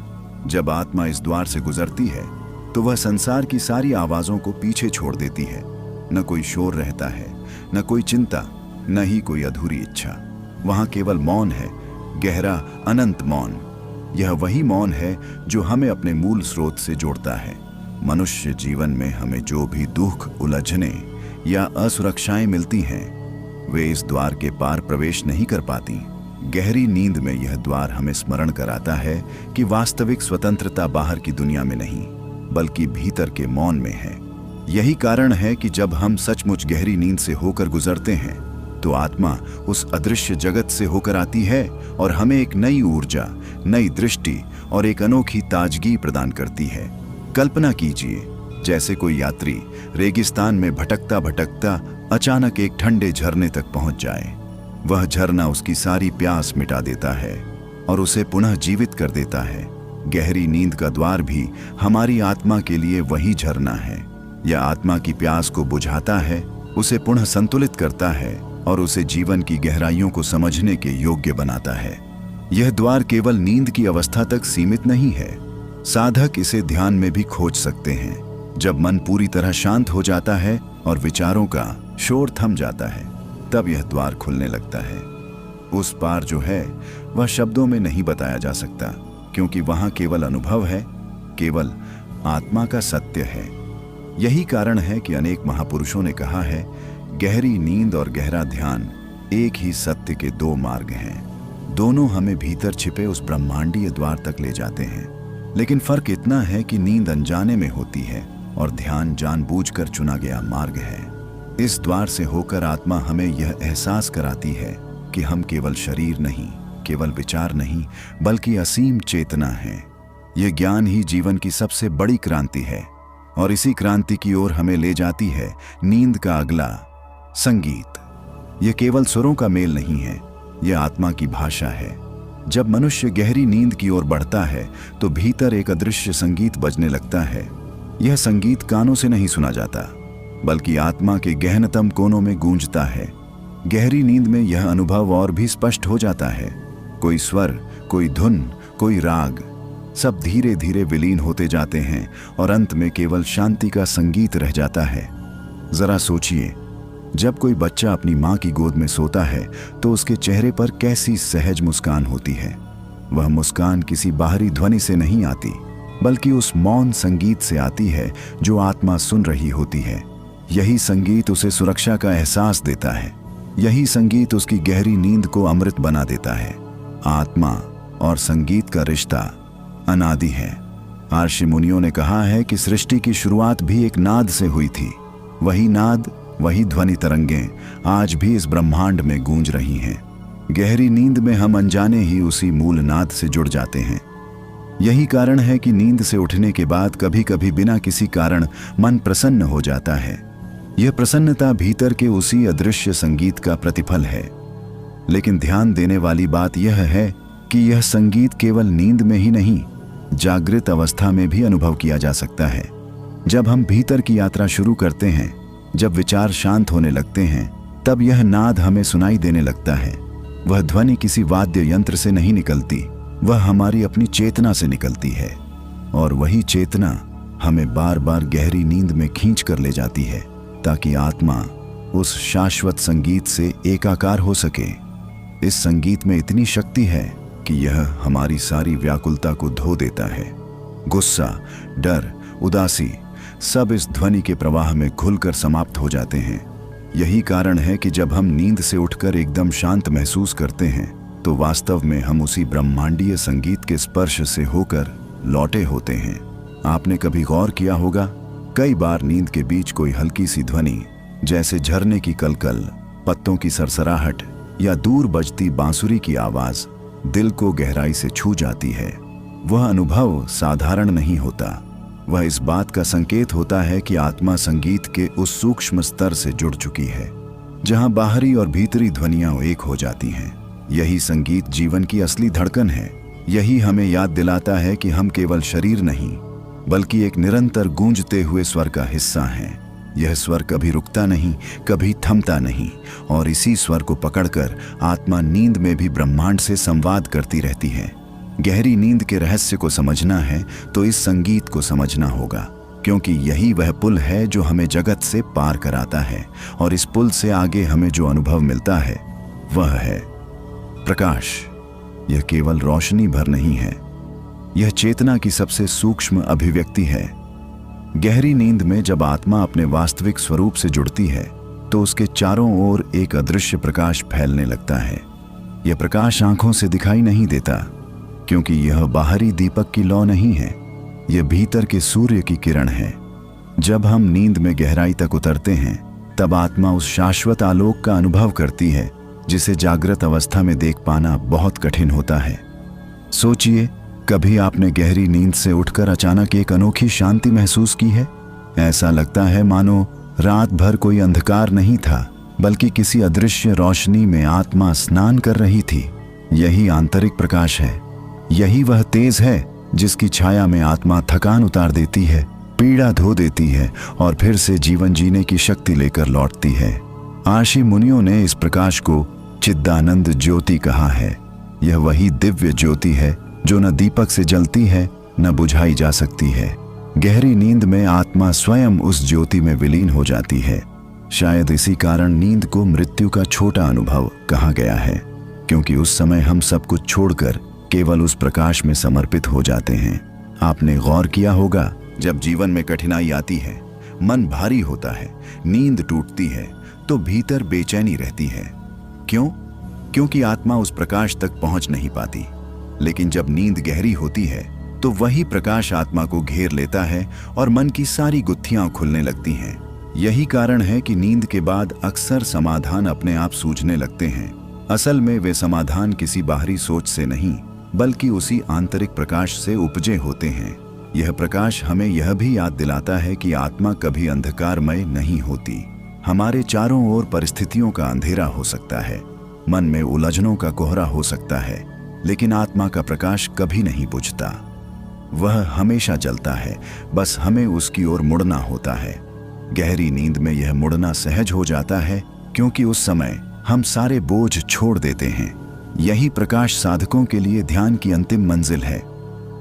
जब आत्मा इस द्वार से गुजरती है तो वह संसार की सारी आवाजों को पीछे छोड़ देती है। न कोई शोर रहता है, न कोई चिंता, न ही कोई अधूरी इच्छा। वहां केवल मौन है, गहरा अनंत मौन। यह वही मौन है जो हमें अपने मूल स्रोत से जोड़ता है। मनुष्य जीवन में हमें जो भी दुख, उलझने या असुरक्षाएं मिलती हैं, वे इस द्वार के पार प्रवेश नहीं कर पाती। गहरी नींद में यह द्वार हमें स्मरण कराता है कि वास्तविक स्वतंत्रता बाहर की दुनिया में नहीं, बल्कि भीतर के मौन में है। यही कारण है कि जब हम सचमुच गहरी नींद से होकर गुजरते हैं, तो आत्मा उस अदृश्य जगत से होकर आती है और हमें एक नई ऊर्जा, नई दृष्टि और एक अनोखी ताजगी प्रदान करती है। कल्पना कीजिए, जैसे कोई यात्री रेगिस्तान में भटकता भटकता अचानक एक ठंडे झरने तक पहुंच जाए। वह झरना उसकी सारी प्यास मिटा देता है और उसे पुनः जीवित कर देता है। गहरी नींद का द्वार भी हमारी आत्मा के लिए वही झरना है। यह आत्मा की प्यास को बुझाता है, उसे पुनः संतुलित करता है और उसे जीवन की गहराइयों को समझने के योग्य बनाता है। यह द्वार केवल नींद की अवस्था तक सीमित नहीं है। साधक इसे ध्यान में भी खोज सकते हैं। जब मन पूरी तरह शांत हो जाता है और विचारों का शोर थम जाता है, तब यह द्वार खुलने लगता है। उस पार जो है वह शब्दों में नहीं बताया जा सकता, क्योंकि वहां केवल अनुभव है, केवल आत्मा का सत्य है। यही कारण है कि अनेक महापुरुषों ने कहा है, गहरी नींद और गहरा ध्यान एक ही सत्य के दो मार्ग हैं। दोनों हमें भीतर छिपे उस ब्रह्मांडीय द्वार तक ले जाते हैं। लेकिन फर्क इतना है कि नींद अनजाने में होती है और ध्यान जानबूझकर चुना गया मार्ग है। इस द्वार से होकर आत्मा हमें यह एहसास कराती है कि हम केवल शरीर नहीं, केवल विचार नहीं, बल्कि असीम चेतना है। यह ज्ञान ही जीवन की सबसे बड़ी क्रांति है और इसी क्रांति की ओर हमें ले जाती है नींद का अगला संगीत। यह केवल सुरों का मेल नहीं है, यह आत्मा की भाषा है। जब मनुष्य गहरी नींद की ओर बढ़ता है तो भीतर एक अदृश्य संगीत बजने लगता है। यह संगीत कानों से नहीं सुना जाता, बल्कि आत्मा के गहनतम कोनों में गूंजता है। गहरी नींद में यह अनुभव और भी स्पष्ट हो जाता है। कोई स्वर, कोई धुन, कोई राग, सब धीरे धीरे विलीन होते जाते हैं और अंत में केवल शांति का संगीत रह जाता है। जरा सोचिए, जब कोई बच्चा अपनी माँ की गोद में सोता है तो उसके चेहरे पर कैसी सहज मुस्कान होती है। वह मुस्कान किसी बाहरी ध्वनि से नहीं आती, बल्कि उस मौन संगीत से आती है जो आत्मा सुन रही होती है। यही संगीत उसे सुरक्षा का एहसास देता है। यही संगीत उसकी गहरी नींद को अमृत बना देता है। आत्मा और संगीत का रिश्ता अनादि है। ऋषि मुनियों ने कहा है कि सृष्टि की शुरुआत भी एक नाद से हुई थी। वही नाद वही ध्वनि तरंगें आज भी इस ब्रह्मांड में गूंज रही हैं। गहरी नींद में हम अनजाने ही उसी मूल नाद से जुड़ जाते हैं। यही कारण है कि नींद से उठने के बाद कभी कभी बिना किसी कारण मन प्रसन्न हो जाता है। यह प्रसन्नता भीतर के उसी अदृश्य संगीत का प्रतिफल है। लेकिन ध्यान देने वाली बात यह है कि यह संगीत केवल नींद में ही नहीं, जागृत अवस्था में भी अनुभव किया जा सकता है। जब हम भीतर की यात्रा शुरू करते हैं, जब विचार शांत होने लगते हैं, तब यह नाद हमें सुनाई देने लगता है। वह ध्वनि किसी वाद्य यंत्र से नहीं निकलती, वह हमारी अपनी चेतना से निकलती है। और वही चेतना हमें बार बार गहरी नींद में खींच कर ले जाती है, ताकि आत्मा उस शाश्वत संगीत से एकाकार हो सके। इस संगीत में इतनी शक्ति है कि यह हमारी सारी व्याकुलता को धो देता है। गुस्सा, डर, उदासी सब इस ध्वनि के प्रवाह में घुलकर समाप्त हो जाते हैं। यही कारण है कि जब हम नींद से उठकर एकदम शांत महसूस करते हैं, तो वास्तव में हम उसी ब्रह्मांडीय संगीत के स्पर्श से होकर लौटे होते हैं। आपने कभी गौर किया होगा, कई बार नींद के बीच कोई हल्की सी ध्वनि, जैसे झरने की कलकल, पत्तों की सरसराहट या दूर बजती बांसुरी की आवाज दिल को गहराई से छू जाती है। वह अनुभव साधारण नहीं होता। वह इस बात का संकेत होता है कि आत्मा संगीत के उस सूक्ष्म स्तर से जुड़ चुकी है, जहां बाहरी और भीतरी ध्वनियां एक हो जाती हैं। यही संगीत जीवन की असली धड़कन है। यही हमें याद दिलाता है कि हम केवल शरीर नहीं, बल्कि एक निरंतर गूंजते हुए स्वर का हिस्सा हैं। यह स्वर कभी रुकता नहीं, कभी थमता नहीं, और इसी स्वर को पकड़कर आत्मा नींद में भी ब्रह्मांड से संवाद करती रहती है। गहरी नींद के रहस्य को समझना है तो इस संगीत को समझना होगा, क्योंकि यही वह पुल है जो हमें जगत से पार कराता है। और इस पुल से आगे हमें जो अनुभव मिलता है वह है प्रकाश। यह केवल रोशनी भर नहीं है, यह चेतना की सबसे सूक्ष्म अभिव्यक्ति है। गहरी नींद में जब आत्मा अपने वास्तविक स्वरूप से जुड़ती है, तो उसके चारों ओर एक अदृश्य प्रकाश फैलने लगता है। यह प्रकाश आंखों से दिखाई नहीं देता, क्योंकि यह बाहरी दीपक की लौ नहीं है, यह भीतर के सूर्य की किरण है। जब हम नींद में गहराई तक उतरते हैं, तब आत्मा उस शाश्वत आलोक का अनुभव करती है, जिसे जागृत अवस्था में देख पाना बहुत कठिन होता है। सोचिए, कभी आपने गहरी नींद से उठकर अचानक एक अनोखी शांति महसूस की है? ऐसा लगता है मानो रात भर कोई अंधकार नहीं था, बल्कि किसी अदृश्य रोशनी में आत्मा स्नान कर रही थी। यही आंतरिक प्रकाश है। यही वह तेज है जिसकी छाया में आत्मा थकान उतार देती है, पीड़ा धो देती है और फिर से जीवन जीने की शक्ति लेकर लौटती है। आशी मुनियों ने इस प्रकाश को चिदानंद ज्योति कहा है। यह वही दिव्य ज्योति है जो न दीपक से जलती है, न बुझाई जा सकती है। गहरी नींद में आत्मा स्वयं उस ज्योति में विलीन हो जाती है। शायद इसी कारण नींद को मृत्यु का छोटा अनुभव कहा गया है, क्योंकि उस समय हम सब कुछ छोड़कर केवल उस प्रकाश में समर्पित हो जाते हैं। आपने गौर किया होगा, जब जीवन में कठिनाई आती है, मन भारी होता है, नींद टूटती है, तो भीतर बेचैनी रहती है। क्यों? क्योंकि आत्मा उस प्रकाश तक पहुंच नहीं पाती। लेकिन जब नींद गहरी होती है, तो वही प्रकाश आत्मा को घेर लेता है और मन की सारी गुत्थियां खुलने लगती हैं। यही कारण है कि नींद के बाद अक्सर समाधान अपने आप सूझने लगते हैं। असल में वे समाधान किसी बाहरी सोच से नहीं, बल्कि उसी आंतरिक प्रकाश से उपजे होते हैं। यह प्रकाश हमें यह भी याद दिलाता है कि आत्मा कभी अंधकारमय नहीं होती। हमारे चारों ओर परिस्थितियों का अंधेरा हो सकता है, मन में उलझनों का कोहरा हो सकता है, लेकिन आत्मा का प्रकाश कभी नहीं बुझता। वह हमेशा जलता है, बस हमें उसकी ओर मुड़ना होता है। गहरी नींद में यह मुड़ना सहज हो जाता है, क्योंकि उस समय हम सारे बोझ छोड़ देते हैं। यही प्रकाश साधकों के लिए ध्यान की अंतिम मंजिल है,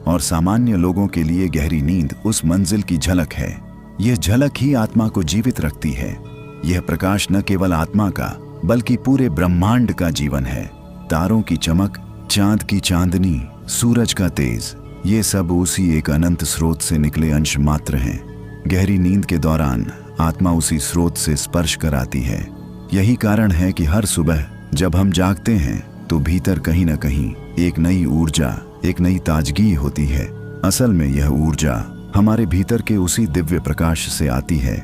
और सामान्य लोगों के लिए गहरी नींद उस मंजिल की झलक है। यह झलक ही आत्मा को जीवित रखती है। यह प्रकाश न केवल आत्मा का, बल्कि पूरे ब्रह्मांड का जीवन है। तारों की चमक, चांद की चांदनी, सूरज का तेज, ये सब उसी एक अनंत स्रोत से निकले अंश मात्र हैं। गहरी नींद के दौरान आत्मा उसी स्रोत से स्पर्श कराती है। यही कारण है कि हर सुबह जब हम जागते हैं, तो भीतर कहीं न कहीं एक नई ऊर्जा, एक नई ताजगी होती है। असल में यह ऊर्जा हमारे भीतर के उसी दिव्य प्रकाश से आती है।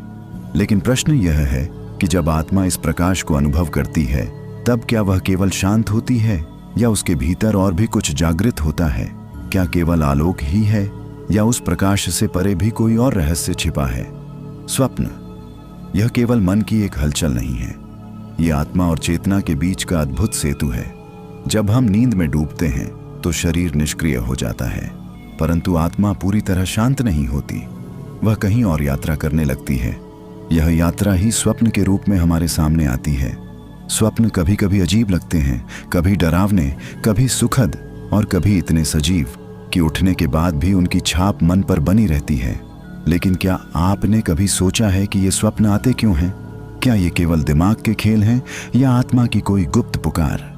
लेकिन प्रश्न यह है कि जब आत्मा इस प्रकाश को अनुभव करती है तब क्या वह केवल शांत होती है या उसके भीतर और भी कुछ जागृत होता है? क्या केवल आलोक ही है या उस प्रकाश से परे भी कोई और रहस्य छिपा है? स्वप्न यह केवल मन की एक हलचल नहीं है, यह आत्मा और चेतना के बीच का अद्भुत सेतु है। जब हम नींद में डूबते हैं तो शरीर निष्क्रिय हो जाता है, परंतु आत्मा पूरी तरह शांत नहीं होती, वह कहीं और यात्रा करने लगती है। यह यात्रा ही स्वप्न के रूप में हमारे सामने आती है। स्वप्न कभी कभी अजीब लगते हैं, कभी डरावने, कभी सुखद और कभी इतने सजीव कि उठने के बाद भी उनकी छाप मन पर बनी रहती है। लेकिन क्या आपने कभी सोचा है कि ये स्वप्न आते क्यों हैं? क्या ये केवल दिमाग के खेल हैं या आत्मा की कोई गुप्त पुकार?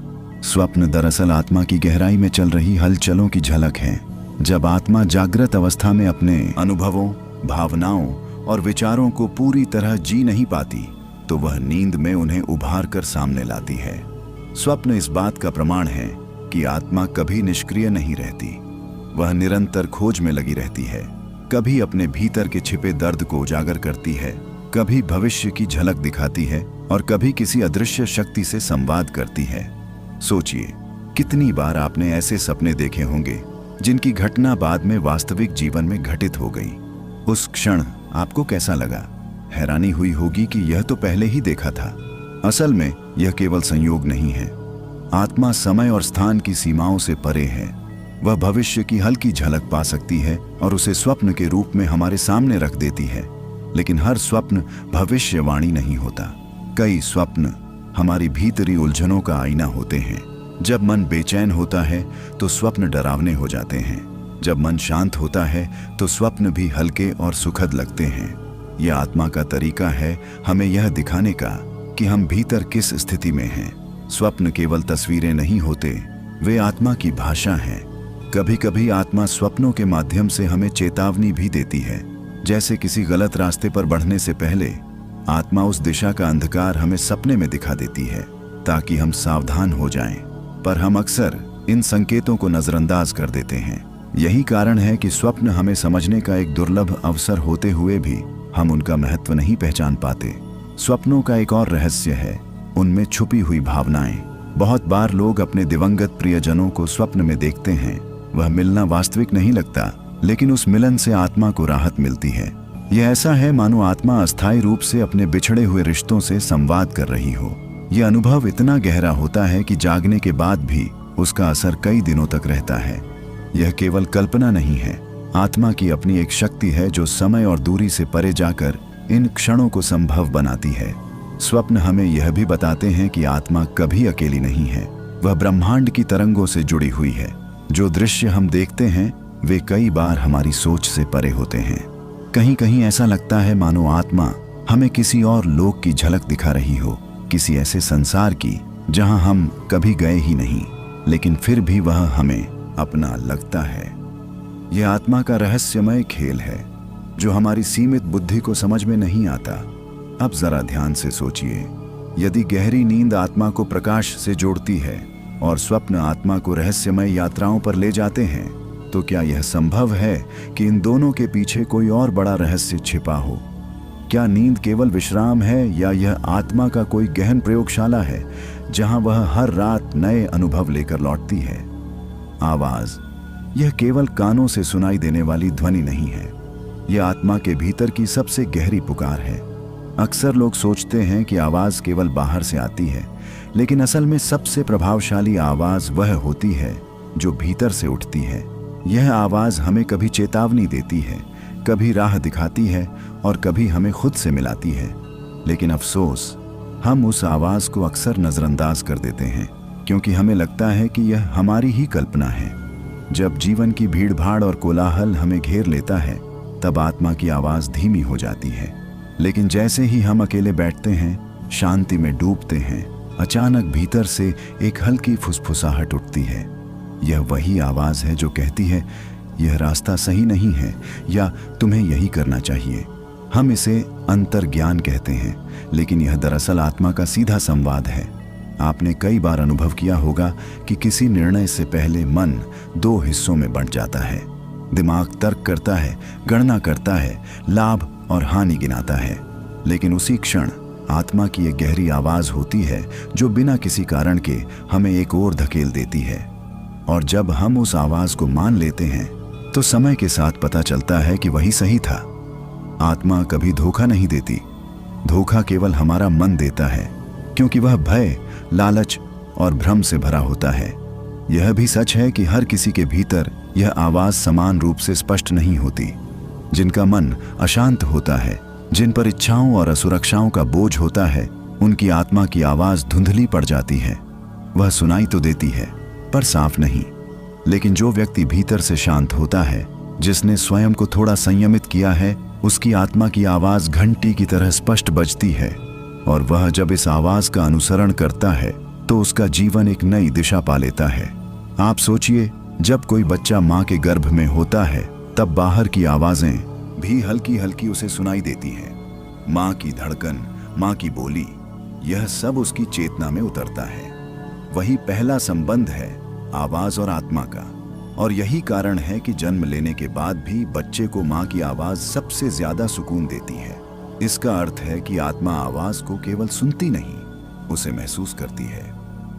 स्वप्न दरअसल आत्मा की गहराई में चल रही हलचलों की झलक है। जब आत्मा जागृत अवस्था में अपने अनुभवों, भावनाओं और विचारों को पूरी तरह जी नहीं पाती तो वह नींद में उन्हें उभार कर सामने लाती है। स्वप्न इस बात का प्रमाण है कि आत्मा कभी निष्क्रिय नहीं रहती, वह निरंतर खोज में लगी रहती है। कभी अपने भीतर के छिपे दर्द को उजागर करती है, कभी भविष्य की झलक दिखाती है और कभी किसी अदृश्य शक्ति से संवाद करती है। सोचिए, कितनी बार आपने ऐसे सपने देखे होंगे जिनकी घटना बाद में वास्तविक जीवन में घटित हो गई। उस क्षण आपको कैसा लगा? हैरानी हुई होगी कि यह तो पहले ही देखा था। असल में यह केवल संयोग नहीं है। आत्मा समय और स्थान की सीमाओं से परे है। वह भविष्य की हल्की झलक पा सकती है और उसे स्वप्न के रूप में हमारे सामने रख देती है। लेकिन हर स्वप्न भविष्यवाणी नहीं होता। कई स्वप्न हमारी भीतरी उलझनों का आईना होते हैं। जब मन बेचैन होता है तो स्वप्न डरावने हो जाते हैं। जब मन शांत होता है तो स्वप्न भी हल्के और सुखद लगते हैं। यह आत्मा का तरीका है हमें यह दिखाने का कि हम भीतर किस स्थिति में हैं। स्वप्न केवल तस्वीरें नहीं होते, वे आत्मा की भाषा हैं। कभी कभी आत्मा स्वप्नों के माध्यम से हमें चेतावनी भी देती है। जैसे किसी गलत रास्ते पर बढ़ने से पहले आत्मा उस दिशा का अंधकार हमें सपने में दिखा देती है ताकि हम सावधान हो जाएं। पर हम अक्सर इन संकेतों को नजरअंदाज कर देते हैं। यही कारण है कि स्वप्न हमें समझने का एक दुर्लभ अवसर होते हुए भी हम उनका महत्व नहीं पहचान पाते। स्वप्नों का एक और रहस्य है उनमें छुपी हुई भावनाएं। बहुत बार लोग अपने दिवंगत प्रियजनों को स्वप्न में देखते हैं। वह मिलना वास्तविक नहीं लगता, लेकिन उस मिलन से आत्मा को राहत मिलती है। यह ऐसा है मानो आत्मा अस्थायी रूप से अपने बिछड़े हुए रिश्तों से संवाद कर रही हो। यह अनुभव इतना गहरा होता है कि जागने के बाद भी उसका असर कई दिनों तक रहता है। यह केवल कल्पना नहीं है, आत्मा की अपनी एक शक्ति है जो समय और दूरी से परे जाकर इन क्षणों को संभव बनाती है। स्वप्न हमें यह भी बताते हैं कि आत्मा कभी अकेली नहीं है, वह ब्रह्मांड की तरंगों से जुड़ी हुई है। जो दृश्य हम देखते हैं वे कई बार हमारी सोच से परे होते हैं। कहीं कहीं ऐसा लगता है मानो आत्मा हमें किसी और लोक की झलक दिखा रही हो, किसी ऐसे संसार की जहां हम कभी गए ही नहीं, लेकिन फिर भी वह हमें अपना लगता है। यह आत्मा का रहस्यमय खेल है जो हमारी सीमित बुद्धि को समझ में नहीं आता। अब जरा ध्यान से सोचिए, यदि गहरी नींद आत्मा को प्रकाश से जोड़ती है और स्वप्न आत्मा को रहस्यमय यात्राओं पर ले जाते हैं, तो क्या यह संभव है कि इन दोनों के पीछे कोई और बड़ा रहस्य छिपा हो? क्या नींद केवल विश्राम है या यह आत्मा का कोई गहन प्रयोगशाला है जहां वह हर रात नए अनुभव लेकर लौटती है? आवाज यह केवल कानों से सुनाई देने वाली ध्वनि नहीं है, यह आत्मा के भीतर की सबसे गहरी पुकार है। अक्सर लोग सोचते हैं कि आवाज केवल बाहर से आती है, लेकिन असल में सबसे प्रभावशाली आवाज वह होती है जो भीतर से उठती है। यह आवाज हमें कभी चेतावनी देती है, कभी राह दिखाती है और कभी हमें खुद से मिलाती है। लेकिन अफसोस, हम उस आवाज को अक्सर नजरअंदाज कर देते हैं क्योंकि हमें लगता है कि यह हमारी ही कल्पना है। जब जीवन की भीड़भाड़ और कोलाहल हमें घेर लेता है तब आत्मा की आवाज धीमी हो जाती है। लेकिन जैसे ही हम अकेले बैठते हैं, शांति में डूबते हैं, अचानक भीतर से एक हल्की फुसफुसाहट उठती है। यह वही आवाज है जो कहती है यह रास्ता सही नहीं है या तुम्हें यही करना चाहिए। हम इसे अंतर्ज्ञान कहते हैं, लेकिन यह दरअसल आत्मा का सीधा संवाद है। आपने कई बार अनुभव किया होगा कि किसी निर्णय से पहले मन दो हिस्सों में बंट जाता है। दिमाग तर्क करता है, गणना करता है, लाभ और हानि गिनाता है, लेकिन उसी क्षण आत्मा की एक गहरी आवाज होती है जो बिना किसी कारण के हमें एक ओर धकेल देती है। और जब हम उस आवाज को मान लेते हैं तो समय के साथ पता चलता है कि वही सही था। आत्मा कभी धोखा नहीं देती, धोखा केवल हमारा मन देता है, क्योंकि वह भय, लालच और भ्रम से भरा होता है। यह भी सच है कि हर किसी के भीतर यह आवाज समान रूप से स्पष्ट नहीं होती। जिनका मन अशांत होता है, जिन पर इच्छाओं और असुरक्षाओं का बोझ होता है, उनकी आत्मा की आवाज धुंधली पड़ जाती है। वह सुनाई तो देती है पर साफ नहीं। लेकिन जो व्यक्ति भीतर से शांत होता है, जिसने स्वयं को थोड़ा संयमित किया है, उसकी आत्मा की आवाज घंटी की तरह स्पष्ट बजती है। और वह जब इस आवाज का अनुसरण करता है तो उसका जीवन एक नई दिशा पा लेता है। आप सोचिए, जब कोई बच्चा माँ के गर्भ में होता है तब बाहर की आवाजें भी हल्की हल्की उसे सुनाई देती हैं। माँ की धड़कन, माँ की बोली, यह सब उसकी चेतना में उतरता है। वही पहला संबंध है आवाज और आत्मा का। और यही कारण है कि जन्म लेने के बाद भी बच्चे को माँ की आवाज सबसे ज्यादा सुकून देती है। इसका अर्थ है कि आत्मा आवाज को केवल सुनती नहीं, उसे महसूस करती है।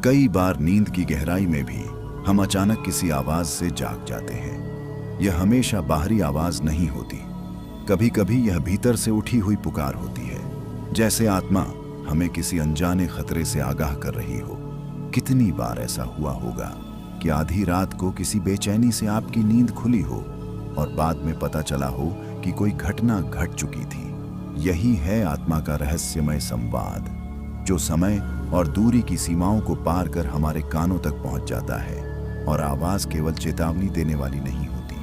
कई बार नींद की गहराई में भी हम अचानक किसी आवाज से जाग जाते हैं। यह हमेशा बाहरी आवाज नहीं होती, कभी कभी यह भीतर से उठी हुई पुकार होती है, जैसे आत्मा हमें किसी अनजाने खतरे से आगाह कर रही हो। कितनी बार ऐसा हुआ होगा कि आधी रात को किसी बेचैनी से आपकी नींद खुली हो और बाद में पता चला हो कि कोई घटना घट चुकी थी। यही है आत्मा का रहस्यमय संवाद, जो समय और दूरी की सीमाओं को पार कर हमारे कानों तक पहुंच जाता है। और आवाज केवल चेतावनी देने वाली नहीं होती,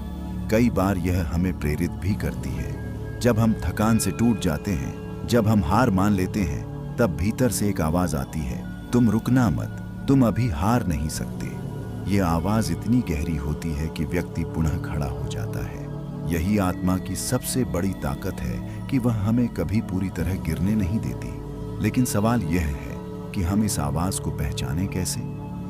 कई बार यह हमें प्रेरित भी करती है। जब हम थकान से टूट जाते हैं, जब हम हार मान लेते हैं, तब भीतर से एक आवाज आती है, तुम रुकना मत, तुम अभी हार नहीं सकते। ये आवाज इतनी गहरी होती है कि व्यक्ति पुनः खड़ा हो जाता है। यही आत्मा की सबसे बड़ी ताकत है कि वह हमें कभी पूरी तरह गिरने नहीं देती। लेकिन सवाल यह है कि हम इस आवाज को पहचानें कैसे?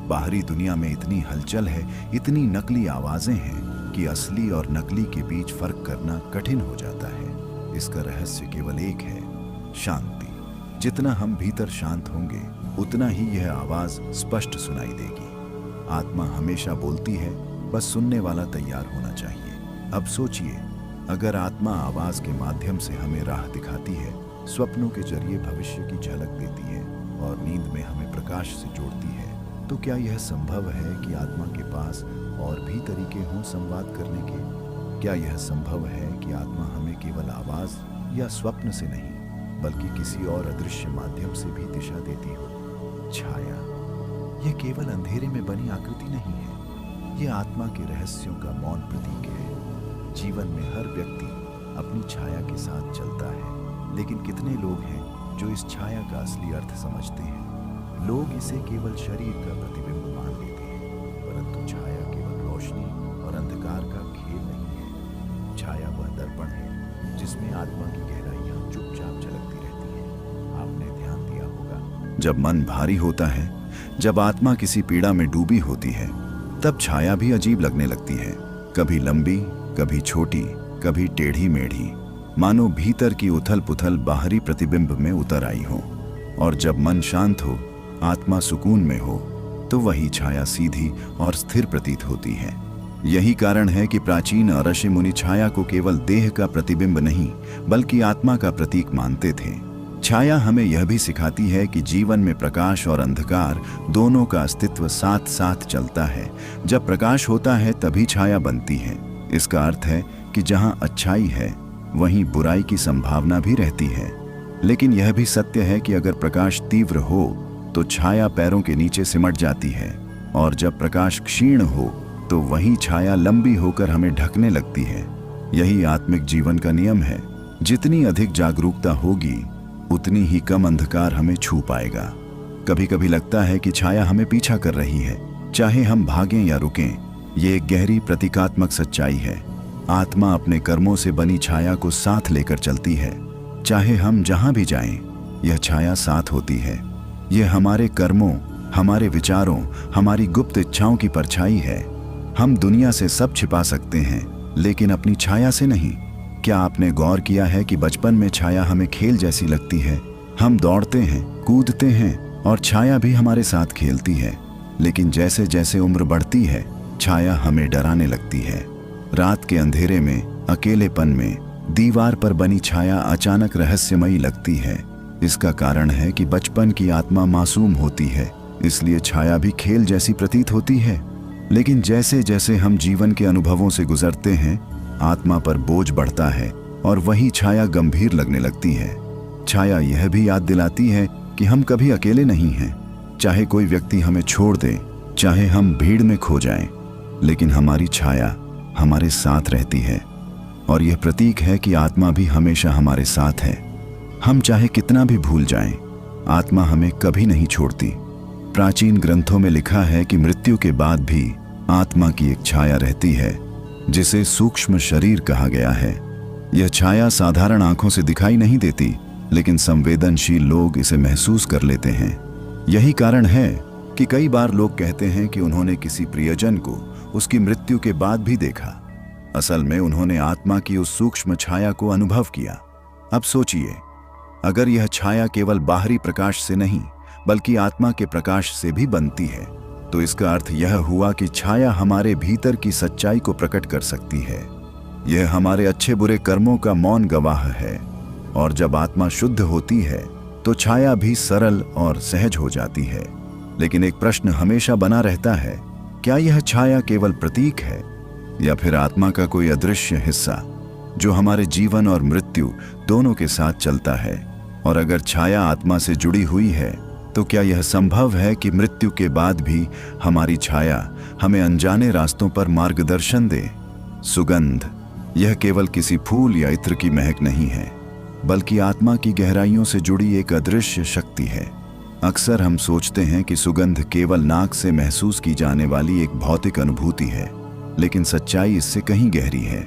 बाहरी दुनिया में इतनी हलचल है, इतनी नकली आवाजें हैं कि असली और नकली के बीच फर्क करना कठिन हो जाता है। इसका रहस्य केवल एक है, शांति। जितना हम भीतर शांत होंगे, उतना ही यह आवाज स्पष्ट सुनाई देगी। आत्मा हमेशा बोलती है, बस सुनने वाला तैयार होना चाहिए। अब सोचिए, अगर आत्मा आवाज के माध्यम से हमें राह दिखाती है, स्वप्नों के जरिए भविष्य की झलक देती है और नींद में हमें प्रकाश से जोड़ती है, तो क्या यह संभव है कि आत्मा के पास और भी तरीके हों संवाद करने के? क्या यह संभव है कि आत्मा हमें केवल आवाज या स्वप्न से नहीं, बल्कि किसी और अदृश्य माध्यम से भी दिशा देती हो? छाया, यह केवल अंधेरे में बनी आकृति नहीं है, यह आत्मा के रहस्यों का मौन प्रतीक है। जीवन में हर व्यक्ति अपनी छाया के साथ चलता है, लेकिन कितने लोग हैं जो इस छाया का असली अर्थ समझते हैं? लोग इसे केवल शरीर का प्रतिबिंब मान लेते हैं, परंतु छाया केवल रोशनी और अंधकार का खेल नहीं है। छाया वह दर्पण है जिसमें आत्मा की गहराइयां चुपचाप झलकती रहती हैं। आपने ध्यान दिया होगा, जब मन भारी होता है, जब आत्मा किसी पीड़ा में डूबी होती है, तब छाया भी अजीब लगने लगती है। कभी लंबी, कभी छोटी, कभी टेढ़ी मेढ़ी, मानो भीतर की उथल पुथल बाहरी प्रतिबिंब में उतर आई हो। और जब मन शांत हो, आत्मा सुकून में हो, तो वही छाया सीधी और स्थिर प्रतीत होती है। यही कारण है कि प्राचीन ऋषि मुनि छाया को केवल देह का प्रतिबिंब नहीं, बल्कि आत्मा का प्रतीक मानते थे। छाया हमें यह भी सिखाती है कि जीवन में प्रकाश और अंधकार दोनों का अस्तित्व साथ साथ चलता है। जब प्रकाश होता है तभी छाया बनती है। इसका अर्थ है कि जहां अच्छाई है, वहीं बुराई की संभावना भी रहती है। लेकिन यह भी सत्य है कि अगर प्रकाश तीव्र हो तो छाया पैरों के नीचे सिमट जाती है, और जब प्रकाश क्षीण हो तो वही छाया लंबी होकर हमें ढकने लगती है। यही आत्मिक जीवन का नियम है। जितनी अधिक जागरूकता होगी, उतनी ही कम अंधकार हमें छू पाएगा। कभी कभी लगता है कि छाया हमें पीछा कर रही है, चाहे हम भागें या रुकें। ये एक गहरी प्रतीकात्मक सच्चाई है। आत्मा अपने कर्मों से बनी छाया को साथ लेकर चलती है। चाहे हम जहां भी जाएं, यह छाया साथ होती है। यह हमारे कर्मों, हमारे विचारों, हमारी गुप्त इच्छाओं की परछाई है। हम दुनिया से सब छिपा सकते हैं, लेकिन अपनी छाया से नहीं। क्या आपने गौर किया है कि बचपन में छाया हमें खेल जैसी लगती है, हम दौड़ते हैं, कूदते हैं और छाया भी हमारे साथ खेलती है, लेकिन जैसे जैसे उम्र बढ़ती है छाया हमें डराने लगती है। रात के अंधेरे में, अकेलेपन में दीवार पर बनी छाया अचानक रहस्यमयी लगती है। इसका कारण है कि बचपन की आत्मा मासूम होती है, इसलिए छाया भी खेल जैसी प्रतीत होती है। लेकिन जैसे जैसे हम जीवन के अनुभवों से गुजरते हैं आत्मा पर बोझ बढ़ता है और वही छाया गंभीर लगने लगती है। छाया यह भी याद दिलाती है कि हम कभी अकेले नहीं हैं। चाहे कोई व्यक्ति हमें छोड़ दे, चाहे हम भीड़ में खो जाएं, लेकिन हमारी छाया हमारे साथ रहती है। और यह प्रतीक है कि आत्मा भी हमेशा हमारे साथ है। हम चाहे कितना भी भूल जाएं, आत्मा हमें कभी नहीं छोड़ती। प्राचीन ग्रंथों में लिखा है कि मृत्यु के बाद भी आत्मा की एक छाया रहती है, जिसे सूक्ष्म शरीर कहा गया है। यह छाया साधारण आंखों से दिखाई नहीं देती, लेकिन संवेदनशील लोग इसे महसूस कर लेते हैं। यही कारण है कि कई बार लोग कहते हैं कि उन्होंने किसी प्रियजन को उसकी मृत्यु के बाद भी देखा। असल में उन्होंने आत्मा की उस सूक्ष्म छाया को अनुभव किया। अब सोचिए, अगर यह छाया केवल बाहरी प्रकाश से नहीं बल्कि आत्मा के प्रकाश से भी बनती है, तो इसका अर्थ यह हुआ कि छाया हमारे भीतर की सच्चाई को प्रकट कर सकती है। यह हमारे अच्छे बुरे कर्मों का मौन गवाह है। और जब आत्मा शुद्ध होती है तो छाया भी सरल और सहज हो जाती है। लेकिन एक प्रश्न हमेशा बना रहता है, क्या यह छाया केवल प्रतीक है या फिर आत्मा का कोई अदृश्य हिस्सा जो हमारे जीवन और मृत्यु दोनों के साथ चलता है? और अगर छाया आत्मा से जुड़ी हुई है तो क्या यह संभव है कि मृत्यु के बाद भी हमारी छाया हमें अनजाने रास्तों पर मार्गदर्शन दे? सुगंध यह केवल किसी फूल या इत्र की महक नहीं है, बल्कि आत्मा की गहराइयों से जुड़ी एक अदृश्य शक्ति है। अक्सर हम सोचते हैं कि सुगंध केवल नाक से महसूस की जाने वाली एक भौतिक अनुभूति है, लेकिन सच्चाई इससे कहीं गहरी है।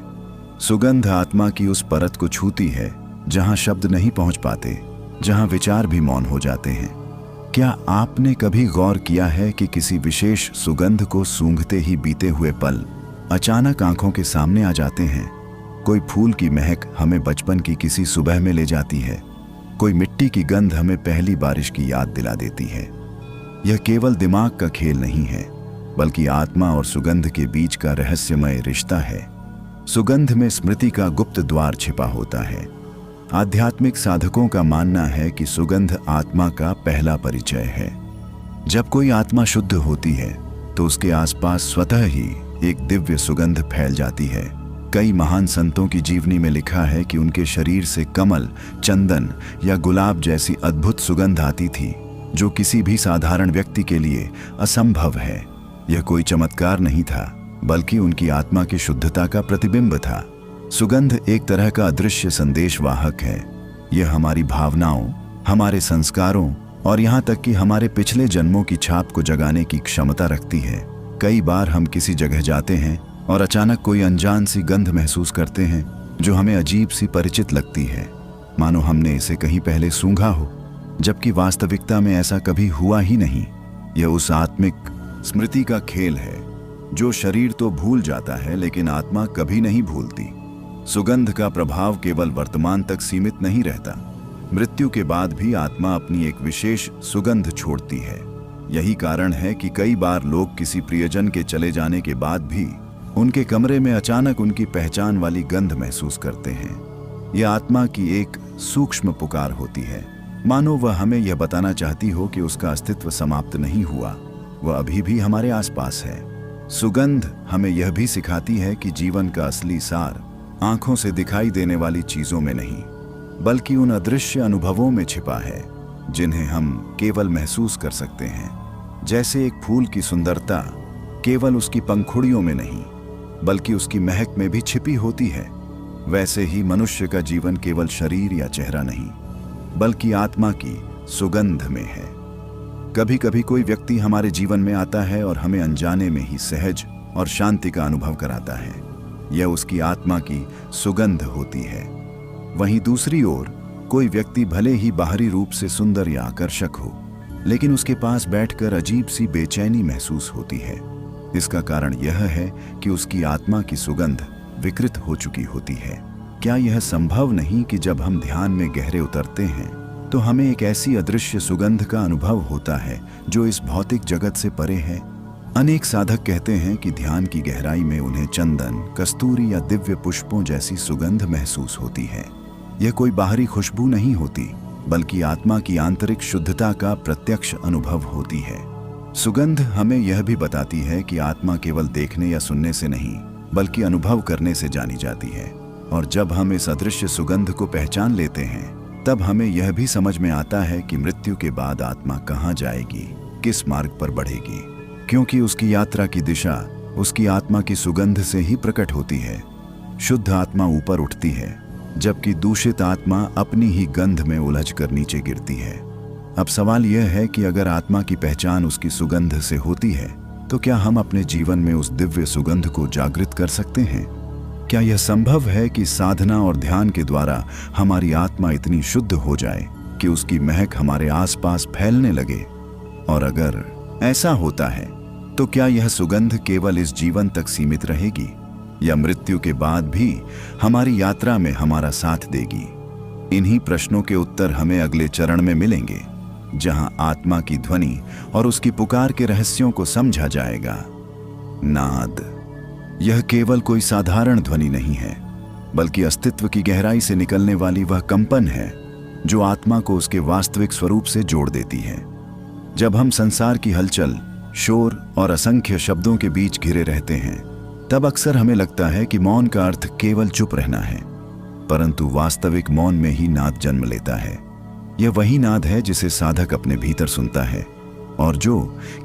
सुगंध आत्मा की उस परत को छूती है जहां शब्द नहीं पहुंच पाते, जहां विचार भी मौन हो जाते हैं। क्या आपने कभी गौर किया है कि किसी विशेष सुगंध को सूंघते ही बीते हुए पल अचानक आंखों के सामने आ जाते हैं? कोई फूल की महक हमें बचपन की किसी सुबह में ले जाती है, कोई मिट्टी की गंध हमें पहली बारिश की याद दिला देती है। यह केवल दिमाग का खेल नहीं है, बल्कि आत्मा और सुगंध के बीच का रहस्यमय रिश्ता है। सुगंध में स्मृति का गुप्त द्वार छिपा होता है। आध्यात्मिक साधकों का मानना है कि सुगंध आत्मा का पहला परिचय है। जब कोई आत्मा शुद्ध होती है तो उसके आसपास स्वतः ही एक दिव्य सुगंध फैल जाती है। कई महान संतों की जीवनी में लिखा है कि उनके शरीर से कमल, चंदन या गुलाब जैसी अद्भुत सुगंध आती थी, जो किसी भी साधारण व्यक्ति के लिए असंभव है। यह कोई चमत्कार नहीं था, बल्कि उनकी आत्मा की शुद्धता का प्रतिबिंब था। सुगंध एक तरह का अदृश्य संदेशवाहक है। यह हमारी भावनाओं, हमारे संस्कारों और यहाँ तक कि हमारे पिछले जन्मों की छाप को जगाने की क्षमता रखती है। कई बार हम किसी जगह जाते हैं और अचानक कोई अनजान सी गंध महसूस करते हैं जो हमें अजीब सी परिचित लगती है, मानो हमने इसे कहीं पहले सूंघा हो, जबकि वास्तविकता में ऐसा कभी हुआ ही नहीं। यह उस आत्मिक स्मृति का खेल है जो शरीर तो भूल जाता है, लेकिन आत्मा कभी नहीं भूलती। सुगंध का प्रभाव केवल वर्तमान तक सीमित नहीं रहता। मृत्यु के बाद भी आत्मा अपनी एक विशेष सुगंध छोड़ती है। यही कारण है कि कई बार लोग किसी प्रियजन के चले जाने के बाद भी उनके कमरे में अचानक उनकी पहचान वाली गंध महसूस करते हैं। यह आत्मा की एक सूक्ष्म पुकार होती है, मानो वह हमें यह बताना चाहती हो कि उसका अस्तित्व समाप्त नहीं हुआ, वह अभी भी हमारे आसपास है। सुगंध हमें यह भी सिखाती है कि जीवन का असली सार आंखों से दिखाई देने वाली चीजों में नहीं, बल्कि उन अदृश्य अनुभवों में छिपा है जिन्हें हम केवल महसूस कर सकते हैं। जैसे एक फूल की सुंदरता केवल उसकी पंखुड़ियों में नहीं, बल्कि उसकी महक में भी छिपी होती है, वैसे ही मनुष्य का जीवन केवल शरीर या चेहरा नहीं, बल्कि आत्मा की सुगंध में है। कभी कभी कोई व्यक्ति हमारे जीवन में आता है और हमें अनजाने में ही सहज और शांति का अनुभव कराता है। यह उसकी आत्मा की सुगंध होती है। वहीं दूसरी ओर कोई व्यक्ति भले ही बाहरी रूप से सुंदर या आकर्षक हो, लेकिन उसके पास बैठकर अजीब सी बेचैनी महसूस होती है। इसका कारण यह है कि उसकी आत्मा की सुगंध विकृत हो चुकी होती है। क्या यह संभव नहीं कि जब हम ध्यान में गहरे उतरते हैं तो हमें एक ऐसी अदृश्य सुगंध का अनुभव होता है जो इस भौतिक जगत से परे है। अनेक साधक कहते हैं कि ध्यान की गहराई में उन्हें चंदन, कस्तूरी या दिव्य पुष्पों जैसी सुगंध महसूस होती है। यह कोई बाहरी खुशबू नहीं होती, बल्कि आत्मा की आंतरिक शुद्धता का प्रत्यक्ष अनुभव होती है। सुगंध हमें यह भी बताती है कि आत्मा केवल देखने या सुनने से नहीं, बल्कि अनुभव करने से जानी जाती है। और जब हम इस अदृश्य सुगंध को पहचान लेते हैं, तब हमें यह भी समझ में आता है कि मृत्यु के बाद आत्मा कहाँ जाएगी, किस मार्ग पर बढ़ेगी, क्योंकि उसकी यात्रा की दिशा उसकी आत्मा की सुगंध से ही प्रकट होती है। शुद्ध आत्मा ऊपर उठती है, जबकि दूषित आत्मा अपनी ही गंध में उलझ कर नीचे गिरती है। अब सवाल यह है कि अगर आत्मा की पहचान उसकी सुगंध से होती है, तो क्या हम अपने जीवन में उस दिव्य सुगंध को जागृत कर सकते हैं? क्या यह संभव है कि साधना और ध्यान के द्वारा हमारी आत्मा इतनी शुद्ध हो जाए कि उसकी महक हमारे आसपास फैलने लगे? और अगर ऐसा होता है, तो क्या यह सुगंध केवल इस जीवन तक सीमित रहेगी या मृत्यु के बाद भी हमारी यात्रा में हमारा साथ देगी? इन्हीं प्रश्नों के उत्तर हमें अगले चरण में मिलेंगे, जहां आत्मा की ध्वनि और उसकी पुकार के रहस्यों को समझा जाएगा। नाद यह केवल कोई साधारण ध्वनि नहीं है, बल्कि अस्तित्व की गहराई से निकलने वाली वह कंपन है जो आत्मा को उसके वास्तविक स्वरूप से जोड़ देती है। जब हम संसार की हलचल, शोर और असंख्य शब्दों के बीच घिरे रहते हैं, तब अक्सर हमें लगता है कि मौन का अर्थ केवल चुप रहना है, परंतु वास्तविक मौन में ही नाद जन्म लेता है। यह वही नाद है जिसे साधक अपने भीतर सुनता है और जो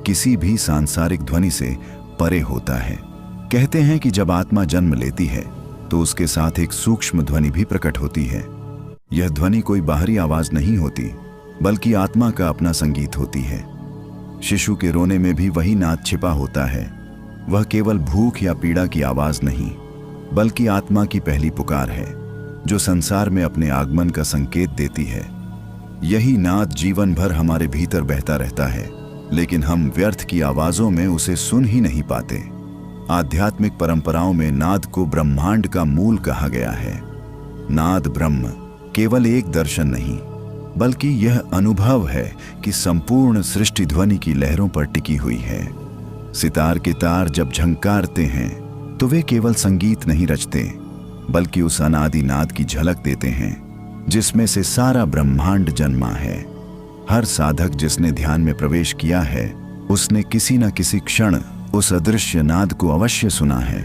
किसी भी सांसारिक ध्वनि से परे होता है। कहते हैं कि जब आत्मा जन्म लेती है तो उसके साथ एक सूक्ष्म ध्वनि भी प्रकट होती है। यह ध्वनि कोई बाहरी आवाज नहीं होती, बल्कि आत्मा का अपना संगीत होती है। शिशु के रोने में भी वही नाद छिपा होता है। वह केवल भूख या पीड़ा की आवाज नहीं, बल्कि आत्मा की पहली पुकार है, जो संसार में अपने आगमन का संकेत देती है। यही नाद जीवन भर हमारे भीतर बहता रहता है, लेकिन हम व्यर्थ की आवाजों में उसे सुन ही नहीं पाते। आध्यात्मिक परंपराओं में नाद को ब्रह्मांड का मूल कहा गया है। नाद ब्रह्म केवल एक दर्शन नहीं, बल्कि यह अनुभव है कि संपूर्ण सृष्टि ध्वनि की लहरों पर टिकी हुई है। सितार के तार जब झंकारते हैं तो वे केवल संगीत नहीं रचते, बल्कि उस अनादि नाद की झलक देते हैं जिसमें से सारा ब्रह्मांड जन्मा है। हर साधक जिसने ध्यान में प्रवेश किया है, उसने किसी न किसी क्षण उस अदृश्य नाद को अवश्य सुना है।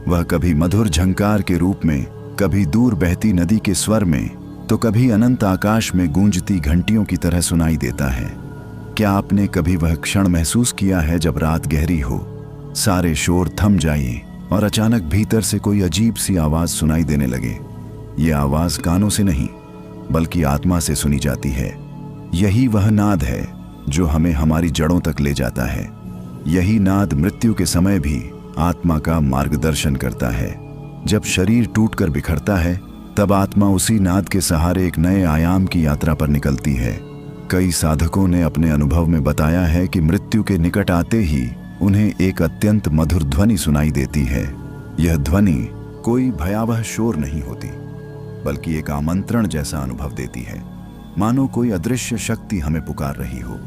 वह कभी मधुर झंकार के रूप में, कभी दूर बहती नदी के स्वर में, तो कभी अनंत आकाश में गूंजती घंटियों की तरह सुनाई देता है। क्या आपने कभी वह क्षण महसूस किया है जब रात गहरी हो, सारे शोर थम जाए और अचानक भीतर से कोई अजीब सी आवाज सुनाई देने लगे? ये आवाज कानों से नहीं, बल्कि आत्मा से सुनी जाती है। यही वह नाद है जो हमें हमारी जड़ों तक ले जाता है। यही नाद मृत्यु के समय भी आत्मा का मार्गदर्शन करता है। जब शरीर टूटकर बिखरता है, तब आत्मा उसी नाद के सहारे एक नए आयाम की यात्रा पर निकलती है। कई साधकों ने अपने अनुभव में बताया है कि मृत्यु के निकट आते ही उन्हें एक अत्यंत मधुर ध्वनि सुनाई देती है। यह ध्वनि कोई भयावह शोर नहीं होती, बल्कि एक आमंत्रण जैसा अनुभव देती है, मानो कोई अदृश्य शक्ति हमें पुकार रही हो।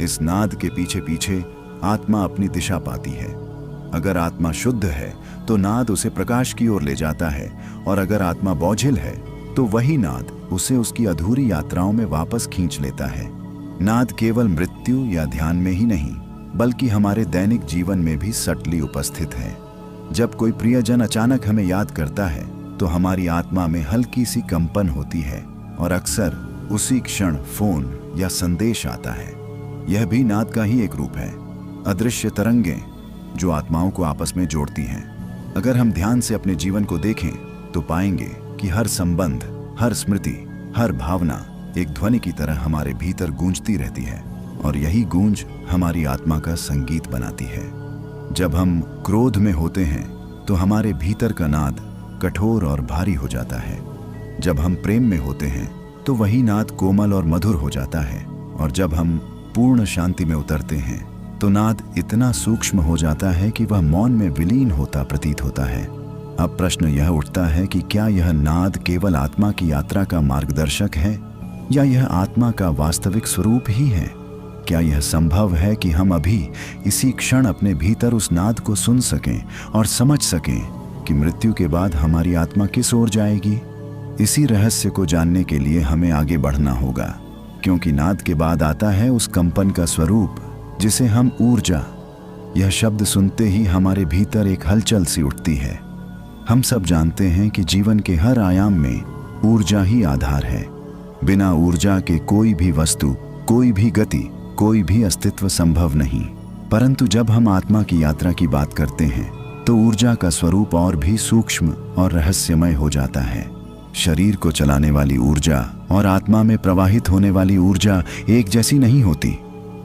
इस नाद के पीछे पीछे आत्मा अपनी दिशा पाती है। अगर आत्मा शुद्ध है तो नाद उसे प्रकाश की ओर ले जाता है, और अगर आत्मा बोझिल है तो वही नाद उसे उसकी अधूरी यात्राओं में वापस खींच लेता है। नाद केवल मृत्यु या ध्यान में ही नहीं, बल्कि हमारे दैनिक जीवन में भी सटली उपस्थित है। जब कोई प्रियजन अचानक हमें याद करता है, तो हमारी आत्मा में हल्की सी कंपन होती है, और अक्सर उसी क्षण फोन या संदेश आता है। यह भी नाद का ही एक रूप है। अदृश्य तरंगें जो आत्माओं को आपस में जोड़ती हैं। अगर हम ध्यान से अपने जीवन को देखें, तो पाएंगे कि हर संबंध, हर स्मृति, हर भावना एक ध्वनि की तरह हमारे भीतर गूंजती रहती है, और यही गूंज हमारी आत्मा का संगीत बनाती है। जब हम क्रोध में होते हैं, तो हमारे भीतर का नाद कठोर और भारी हो जाता है। जब हम प्रेम में होते हैं, तो वही नाद कोमल और मधुर हो जाता है, और जब हम पूर्ण शांति में उतरते हैं, तो नाद इतना सूक्ष्म हो जाता है कि वह मौन में विलीन होता प्रतीत होता है। अब प्रश्न यह उठता है कि क्या यह नाद केवल आत्मा की यात्रा का मार्गदर्शक है, या यह आत्मा का वास्तविक स्वरूप ही है? क्या यह संभव है कि हम अभी इसी क्षण अपने भीतर उस नाद को सुन सकें और समझ सकें कि मृत्यु के बाद हमारी आत्मा किस ओर जाएगी? इसी रहस्य को जानने के लिए हमें आगे बढ़ना होगा, क्योंकि नाद के बाद आता है उस कंपन का स्वरूप जिसे हम ऊर्जा। यह शब्द सुनते ही हमारे भीतर एक हलचल सी उठती है। हम सब जानते हैं कि जीवन के हर आयाम में ऊर्जा ही आधार है। बिना ऊर्जा के कोई भी वस्तु, कोई भी गति, कोई भी अस्तित्व संभव नहीं। परंतु जब हम आत्मा की यात्रा की बात करते हैं तो ऊर्जा का स्वरूप और भी सूक्ष्म और रहस्यमय हो जाता है। शरीर को चलाने वाली ऊर्जा और आत्मा में प्रवाहित होने वाली ऊर्जा एक जैसी नहीं होती।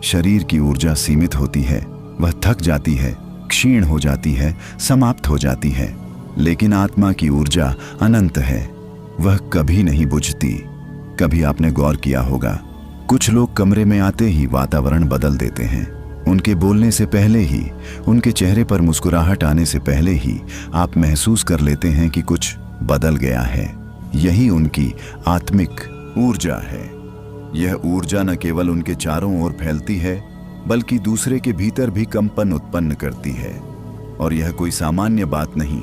शरीर की ऊर्जा सीमित होती है, वह थक जाती है, क्षीण हो जाती है, समाप्त हो जाती है। लेकिन आत्मा की ऊर्जा अनंत है, वह कभी नहीं बुझती। कभी आपने गौर किया होगा, कुछ लोग कमरे में आते ही वातावरण बदल देते हैं। उनके बोलने से पहले ही, उनके चेहरे पर मुस्कुराहट आने से पहले ही आप महसूस कर लेते हैं कि कुछ बदल गया है। यही उनकी आत्मिक ऊर्जा है। यह ऊर्जा न केवल उनके चारों ओर फैलती है, बल्कि दूसरे के भीतर भी कंपन उत्पन्न करती है। और यह कोई सामान्य बात नहीं,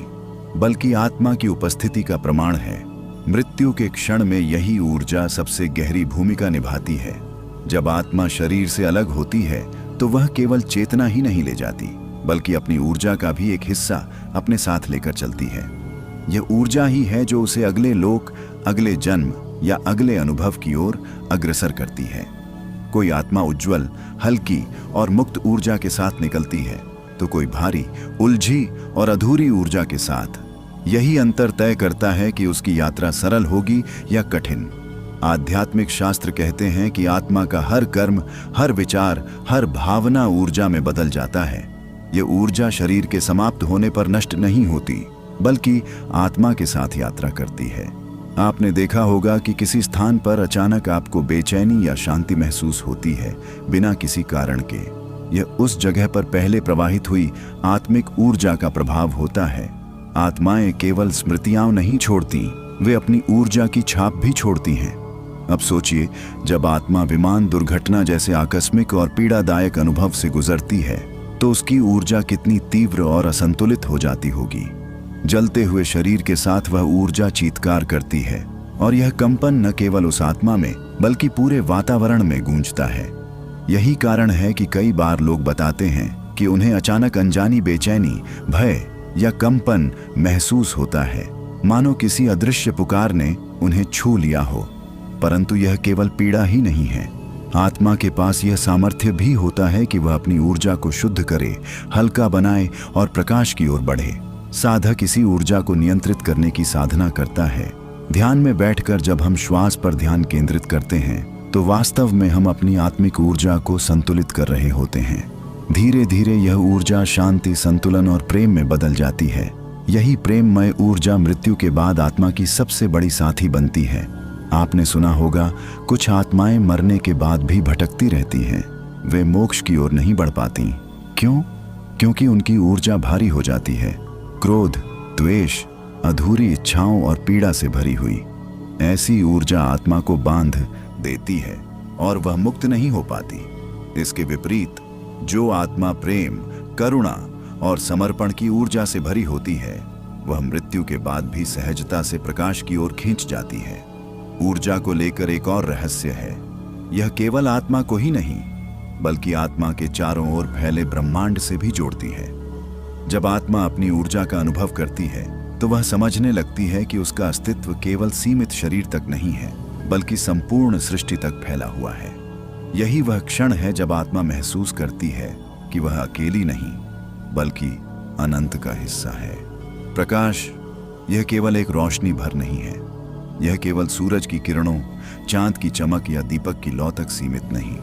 बल्कि आत्मा की उपस्थिति का प्रमाण है। मृत्यु के क्षण में यही ऊर्जा सबसे गहरी भूमिका निभाती है। जब आत्मा शरीर से अलग होती है तो वह केवल चेतना ही नहीं ले जाती, बल्कि अपनी ऊर्जा का भी एक हिस्सा अपने साथ लेकर चलती है। यह ऊर्जा ही है जो उसे अगले लोक, अगले जन्म या अगले अनुभव की ओर अग्रसर करती है। कोई आत्मा उज्जवल, हल्की और मुक्त ऊर्जा के साथ निकलती है, तो कोई भारी, उलझी और अधूरी ऊर्जा के साथ। यही अंतर तय करता है कि उसकी यात्रा सरल होगी या कठिन। आध्यात्मिक शास्त्र कहते हैं कि आत्मा का हर कर्म, हर विचार, हर भावना ऊर्जा में बदल जाता है। यह ऊर्जा शरीर के समाप्त होने पर नष्ट नहीं होती, बल्कि आत्मा के साथ यात्रा करती है। आपने देखा होगा कि किसी स्थान पर अचानक आपको बेचैनी या शांति महसूस होती है, बिना किसी कारण के। यह उस जगह पर पहले प्रवाहित हुई आत्मिक ऊर्जा का प्रभाव होता है। आत्माएं केवल स्मृतियां नहीं छोड़ती, वे अपनी ऊर्जा की छाप भी छोड़ती हैं। अब सोचिए, जब आत्मा विमान दुर्घटना जैसे आकस्मिक और पीड़ादायक अनुभव से गुजरती है, तो उसकी ऊर्जा कितनी तीव्र और असंतुलित हो जाती होगी। जलते हुए शरीर के साथ वह ऊर्जा चीत्कार करती है, और यह कंपन न केवल उस आत्मा में, बल्कि पूरे वातावरण में गूंजता है। यही कारण है कि कई बार लोग बताते हैं कि उन्हें अचानक अनजानी बेचैनी, भय या कंपन महसूस होता है, मानो किसी अदृश्य पुकार ने उन्हें छू लिया हो। परंतु यह केवल पीड़ा ही नहीं है। आत्मा के पास यह सामर्थ्य भी होता है कि वह अपनी ऊर्जा को शुद्ध करे, हल्का बनाए और प्रकाश की ओर बढ़े। साधक इसी ऊर्जा को नियंत्रित करने की साधना करता है। ध्यान में बैठकर जब हम श्वास पर ध्यान केंद्रित करते हैं, तो वास्तव में हम अपनी आत्मिक ऊर्जा को संतुलित कर रहे होते हैं। धीरे धीरे यह ऊर्जा शांति, संतुलन और प्रेम में बदल जाती है। यही प्रेममय ऊर्जा मृत्यु के बाद आत्मा की सबसे बड़ी साथी बनती है। आपने सुना होगा, कुछ आत्माएं मरने के बाद भी भटकती रहती हैं। वे मोक्ष की ओर नहीं बढ़ पाती। क्यों? क्योंकि उनकी ऊर्जा भारी हो जाती है, क्रोध, द्वेष, अधूरी इच्छाओं और पीड़ा से भरी हुई। ऐसी ऊर्जा आत्मा को बांध देती है और वह मुक्त नहीं हो पाती। इसके विपरीत जो आत्मा प्रेम, करुणा और समर्पण की ऊर्जा से भरी होती है, वह मृत्यु के बाद भी सहजता से प्रकाश की ओर खींच जाती है। ऊर्जा को लेकर एक और रहस्य है। यह केवल आत्मा को ही नहीं, बल्कि आत्मा के चारों ओर फैले ब्रह्मांड से भी जोड़ती है। जब आत्मा अपनी ऊर्जा का अनुभव करती है, तो वह समझने लगती है कि उसका अस्तित्व केवल सीमित शरीर तक नहीं है, बल्कि संपूर्ण सृष्टि तक फैला हुआ है। यही वह क्षण है जब आत्मा महसूस करती है कि वह अकेली नहीं, बल्कि अनंत का हिस्सा है। प्रकाश यह केवल एक रोशनी भर नहीं है। यह केवल सूरज की किरणों, चांद की चमक या दीपक की लौ तक सीमित नहीं।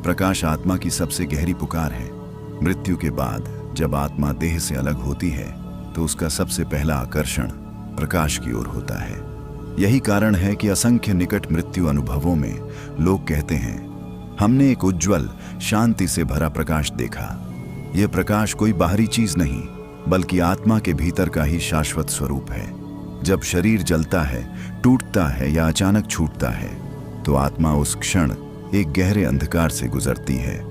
प्रकाश आत्मा की सबसे गहरी पुकार है। मृत्यु के बाद जब आत्मा देह से अलग होती है, तो उसका सबसे पहला आकर्षण प्रकाश की ओर होता है। यही कारण है कि असंख्य निकट मृत्यु अनुभवों में लोग कहते हैं, हमने एक उज्जवल, शांति से भरा प्रकाश देखा। यह प्रकाश कोई बाहरी चीज नहीं, बल्कि आत्मा के भीतर का ही शाश्वत स्वरूप है। जब शरीर जलता है, टूटता है या अचानक छूटता है, तो आत्मा उस क्षण एक गहरे अंधकार से गुजरती है।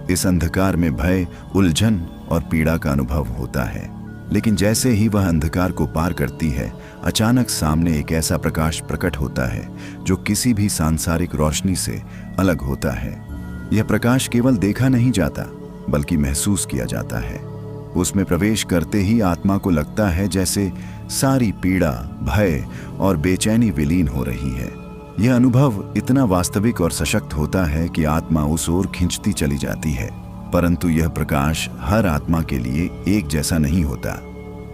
इस अंधकार में भय, उलझन और पीड़ा का अनुभव होता है, लेकिन जैसे ही वह अंधकार को पार करती है, अचानक सामने एक ऐसा प्रकाश प्रकट होता है जो किसी भी सांसारिक रोशनी से अलग होता है। यह प्रकाश केवल देखा नहीं जाता, बल्कि महसूस किया जाता है। उसमें प्रवेश करते ही आत्मा को लगता है जैसे सारी पीड़ा, भय और बेचैनी विलीन हो रही है। यह अनुभव इतना वास्तविक और सशक्त होता है कि आत्मा उस ओर खिंचती चली जाती है। परंतु यह प्रकाश हर आत्मा के लिए एक जैसा नहीं होता।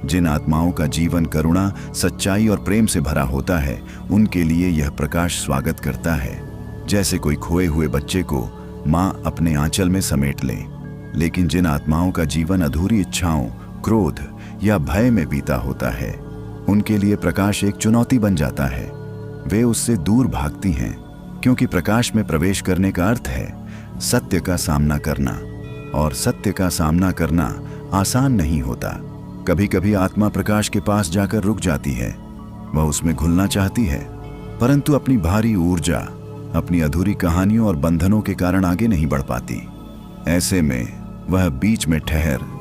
जिन आत्माओं का जीवन करुणा, सच्चाई और प्रेम से भरा होता है, उनके लिए यह प्रकाश स्वागत करता है, जैसे कोई खोए हुए बच्चे को माँ अपने आंचल में समेट ले। लेकिन जिन आत्माओं का जीवन अधूरी इच्छाओं, क्रोध या भय में बीता होता है, उनके लिए प्रकाश एक चुनौती बन जाता है। वे उससे दूर भागती हैं, क्योंकि प्रकाश में प्रवेश करने का अर्थ है सत्य का सामना करना, और सत्य का सामना करना आसान नहीं होता। कभी कभी आत्मा प्रकाश के पास जाकर रुक जाती है। वह उसमें घुलना चाहती है, परंतु अपनी भारी ऊर्जा, अपनी अधूरी कहानियों और बंधनों के कारण आगे नहीं बढ़ पाती। ऐसे में वह बीच में ठहर